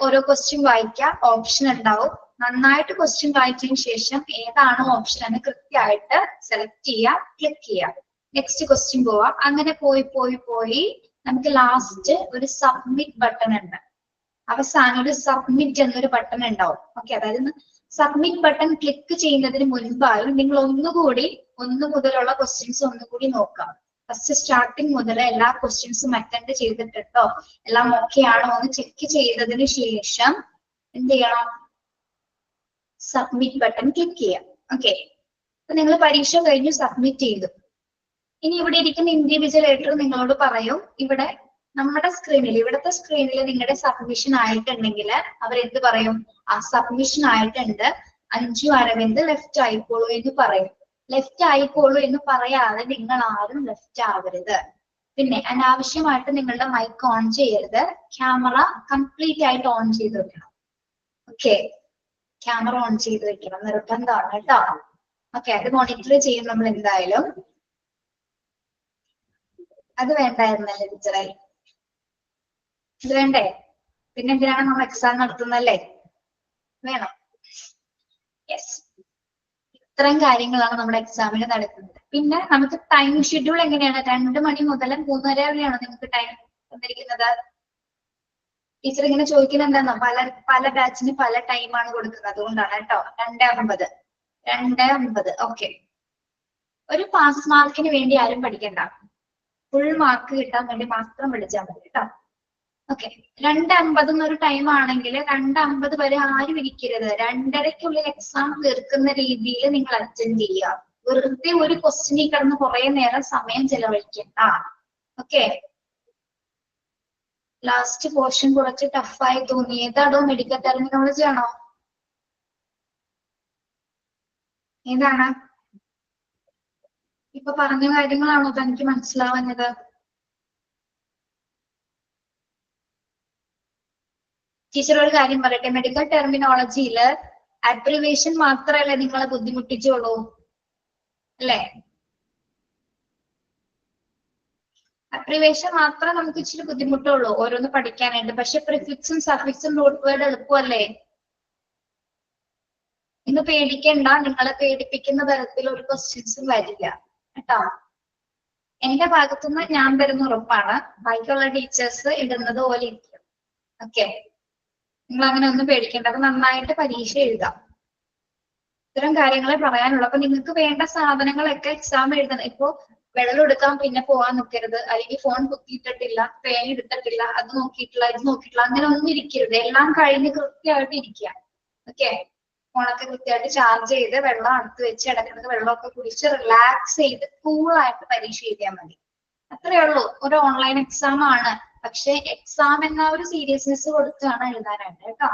ഓരോ ക്വസ്റ്റ്യൻ വായിക്കുക. ഓപ്ഷൻ ഉണ്ടാവും. നന്നായിട്ട് ക്വസ്റ്റ്യൻ വായിച്ചതിന് ശേഷം ഏതാണോ ഓപ്ഷൻ എന്ന് കൃത്യമായിട്ട് സെലക്ട് ചെയ്യുക, ക്ലിക്ക് ചെയ്യുക. നെക്സ്റ്റ് ക്വസ്റ്റ്യൻ പോവാ. അങ്ങനെ പോയി നമുക്ക് ലാസ്റ്റ് ഒരു സബ്മിറ്റ് ബട്ടൺ ഉണ്ട്. അവസാനം ഒരു സബ്മിറ്റ് എന്നൊരു ബട്ടൺ ഉണ്ടാവും. ഓക്കെ, അതായത് സബ്മിറ്റ് ബട്ടൺ ക്ലിക്ക് ചെയ്യുന്നതിന് മുൻപായി നിങ്ങൾ ഒന്ന് മുതലുള്ള ക്വസ്റ്റ്യൻസ് ഒന്നുകൂടി നോക്കാം. ഫസ്റ്റ് സ്റ്റാർട്ടിങ് മുതൽ എല്ലാ ക്വസ്റ്റ്യൻസും അറ്റൻഡ് ചെയ്തിട്ടോ എല്ലാം ഓക്കെ ആണോ എന്ന് ചെക്ക് ചെയ്തതിന് ശേഷം എന്ത് ചെയ്യണം? സബ്മിറ്റ് ബട്ടൺ ക്ലിക്ക് ചെയ്യാം. ഓക്കെ, അപ്പൊ നിങ്ങൾ പരീക്ഷ കഴിഞ്ഞ് സബ്മിറ്റ് ചെയ്തു. ഇനി ഇവിടെ ഇരിക്കുന്ന ഇൻഡിവിജ്വലായിട്ട് നിങ്ങളോട് പറയും ഇവിടെ നമ്മുടെ സ്ക്രീനിൽ ഇവിടുത്തെ സ്ക്രീനിൽ നിങ്ങളുടെ സബ്മിഷൻ ആയിട്ടുണ്ടെങ്കിൽ അവരെന്ത് പറയും ആ സബ്മിഷൻ ആയിട്ടുണ്ട്, അഞ്ജു അരവിന്ദ് ലെഫ്റ്റ് ആയിക്കോളൂ എന്ന് പറയും. ലെഫ്റ്റ് ആയിക്കോളൂ എന്ന് പറയാതെ നിങ്ങൾ ആരും ലെഫ്റ്റ് ആവരുത്. പിന്നെ അനാവശ്യമായിട്ട് നിങ്ങളുടെ മൈക്ക് ഓൺ ചെയ്യരുത്. ക്യാമറ കംപ്ലീറ്റ് ആയിട്ട് ഓൺ ചെയ്ത് വെക്കണം. ഓക്കെ, ക്യാമറ ഓൺ ചെയ്ത് വെക്കണം, നിർബന്ധമാണ് കേട്ടോ. ഓക്കെ, അത് മോണിറ്റർ ചെയ്യും നമ്മൾ എന്തായാലും. അത് വേണ്ടായിരുന്നല്ലേ ടീച്ചറെ? ഇത് വേണ്ടേ? പിന്നെ എന്തിനാണ് നമ്മൾ എക്സാം നടത്തുന്നല്ലേ? വേണം. യെസ്, ഇത്രയും കാര്യങ്ങളാണ് നമ്മുടെ എക്സാമിന് നടക്കുന്നത്. പിന്നെ നമുക്ക് ടൈം ഷെഡ്യൂൾ എങ്ങനെയാണ്? 2 മണി മുതൽ 3:30 വരെയാണ് നിങ്ങൾക്ക് ടൈം തന്നിരിക്കുന്നത്. ടീച്ചർ ഇങ്ങനെ ചോദിക്കുന്നത് എന്താണോ, പല ബാച്ചിന് പല ടൈമാണ് കൊടുക്കുന്നത്, അതുകൊണ്ടാണ് കേട്ടോ. 2:50 2:50. ഓക്കെ, ഒരു പാസ് മാർക്കിന് വേണ്ടി ആരും പഠിക്കണ്ട, ഫുൾ മാർക്ക് കിട്ടാൻ വേണ്ടി മാത്രം പഠിച്ചാൽ മതി കേട്ടോ. ഓക്കെ, 2:50 എന്നൊരു ടൈം ആണെങ്കിൽ 2:50 വരെ ആരും ഇരിക്കരുത്. 2:30-ക്കുള്ളിൽ എക്സാം തീർക്കുന്ന രീതിയിൽ നിങ്ങൾ അറ്റൻഡ് ചെയ്യുക. വെറുതെ ഒരു ക്വസ്റ്റിനിൽ കിടന്ന് കുറെ നേരം സമയം ചെലവഴിക്കണ്ട. ഓക്കെ, ലാസ്റ്റ് പോർഷൻ കുറച്ച് ടഫായി തോന്നി. ഏതാണോ? മെഡിക്കൽ ടെർമിനോളജി ആണോ? ഏതാണ്? ഇപ്പൊ പറഞ്ഞ കാര്യങ്ങളാണോ തനിക്ക് മനസ്സിലാവുന്നത്? ടീച്ചർ ഒരു കാര്യം പറയട്ടെ, മെഡിക്കൽ ടെർമിനോളജിയിൽ അബ്രിവേഷൻ മാത്രമല്ലേ നിങ്ങളെ ബുദ്ധിമുട്ടിച്ചോളൂ അല്ലേ? അബ്രിവേഷൻ മാത്രമേ നമുക്ക് ഇച്ചിരി ബുദ്ധിമുട്ടുള്ളൂ ഓരോന്ന് പഠിക്കാനായിട്ട്. പക്ഷെ പ്രിഫിക്സും സഫിക്സും റൂട്ട് വേർഡ് എളുപ്പമല്ലേ? ഇന്ന് പേടിക്കണ്ട, നിങ്ങളെ പേടിപ്പിക്കുന്ന തരത്തിൽ ഒരു ക്വസ്റ്റ്യൻസും വരില്ല കേട്ടോ. എന്റെ ഭാഗത്തുനിന്ന് ഞാൻ തരുന്ന ഉറപ്പാണ്. ബാക്കിയുള്ള ടീച്ചേഴ്സ് ഇടുന്നത് പോലെ ഇരിക്കും. ഓക്കെ, നിങ്ങൾ അങ്ങനെ ഒന്നും പേടിക്കേണ്ട. അപ്പൊ നന്നായിട്ട് പരീക്ഷ എഴുതാം. ഇത്തരം കാര്യങ്ങളെ പറയാനുള്ളൂ. അപ്പൊ നിങ്ങൾക്ക് വേണ്ട സാധനങ്ങളൊക്കെ എക്സാം എഴുതണം. ഇപ്പൊ വെള്ളം എടുക്കാൻ പിന്നെ പോവാൻ നിൽക്കരുത്, അല്ലെങ്കിൽ ഫോൺ കുത്തിയിട്ടിട്ടില്ല, പേന എടുത്തിട്ടില്ല, അത് നോക്കിയിട്ടില്ല, ഇത് നോക്കിയിട്ടില്ല, അങ്ങനെ ഒന്നും ഇരിക്കരുത്. എല്ലാം കഴിഞ്ഞ് കൃത്യമായിട്ട് ഇരിക്കുക. ഓക്കെ, ഫോണൊക്കെ കൃത്യമായിട്ട് ചാർജ് ചെയ്ത് വെള്ളം അടുത്ത് വെച്ച് ഇടയ്ക്കിടയ്ക്ക് വെള്ളമൊക്കെ കുടിച്ച് റിലാക്സ് ചെയ്ത് കൂളായിട്ട് പരീക്ഷ എഴുതിയാൽ മതി. അത്രേ ഉള്ളൂ. ഒരു ഓൺലൈൻ എക്സാം ആണ്, പക്ഷെ എക്സാം എന്ന ഒരു സീരിയസ്നെസ് കൊടുത്താണ് എഴുതാനായിട്ട് കേട്ടോ.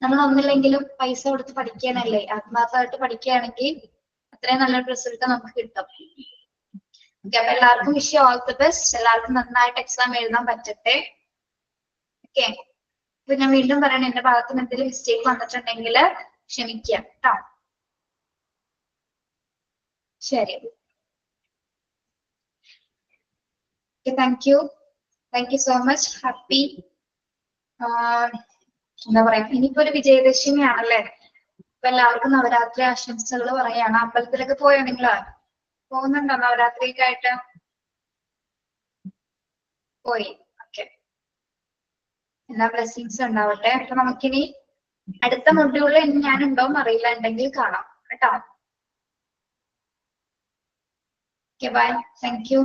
നമ്മൾ ഒന്നില്ലെങ്കിലും പൈസ കൊടുത്ത് പഠിക്കാനല്ലേ, ആത്മാർത്ഥമായിട്ട് പഠിക്കുകയാണെങ്കിൽ അത്രയും നല്ലൊരു റിസൾട്ട് നമുക്ക് കിട്ടും. ഓക്കെ, അപ്പൊ എല്ലാവർക്കും വിഷ് ഓൾ ദി ബെസ്റ്റ്. എല്ലാവർക്കും നന്നായിട്ട് എക്സാം എഴുതാൻ പറ്റട്ടെ. ഓക്കെ, ഇപ്പൊ ഞാൻ വീണ്ടും പറയണം, എന്റെ ഭാഗത്ത് നിന്ന് എന്തെങ്കിലും മിസ്റ്റേക്ക് വന്നിട്ടുണ്ടെങ്കിൽ ക്ഷമിക്കുക കേട്ടോ. ശരി, thank you so much. Happy എന്താ പറയാ, ഇനിയിപ്പോ ഒരു വിജയദശമി ആണല്ലേ? അപ്പൊ എല്ലാവർക്കും നവരാത്രി ആശംസകൾ പറയാണ്. അമ്പലത്തിലൊക്കെ പോയോ നിങ്ങള്? പോകുന്നുണ്ടോ നവരാത്രിക്കായിട്ട്? പോയി. ഓക്കെ, എല്ലാ ബ്ലെസ്സിങ്സും ഉണ്ടാവട്ടെ. അപ്പൊ നമുക്കിനി അടുത്ത മൊഡ്യൂളിൽ ഞാനുണ്ടോന്ന് അറിയില്ല, ഉണ്ടെങ്കിൽ കാണാം കേട്ടോ. Okay, bye. Thank U.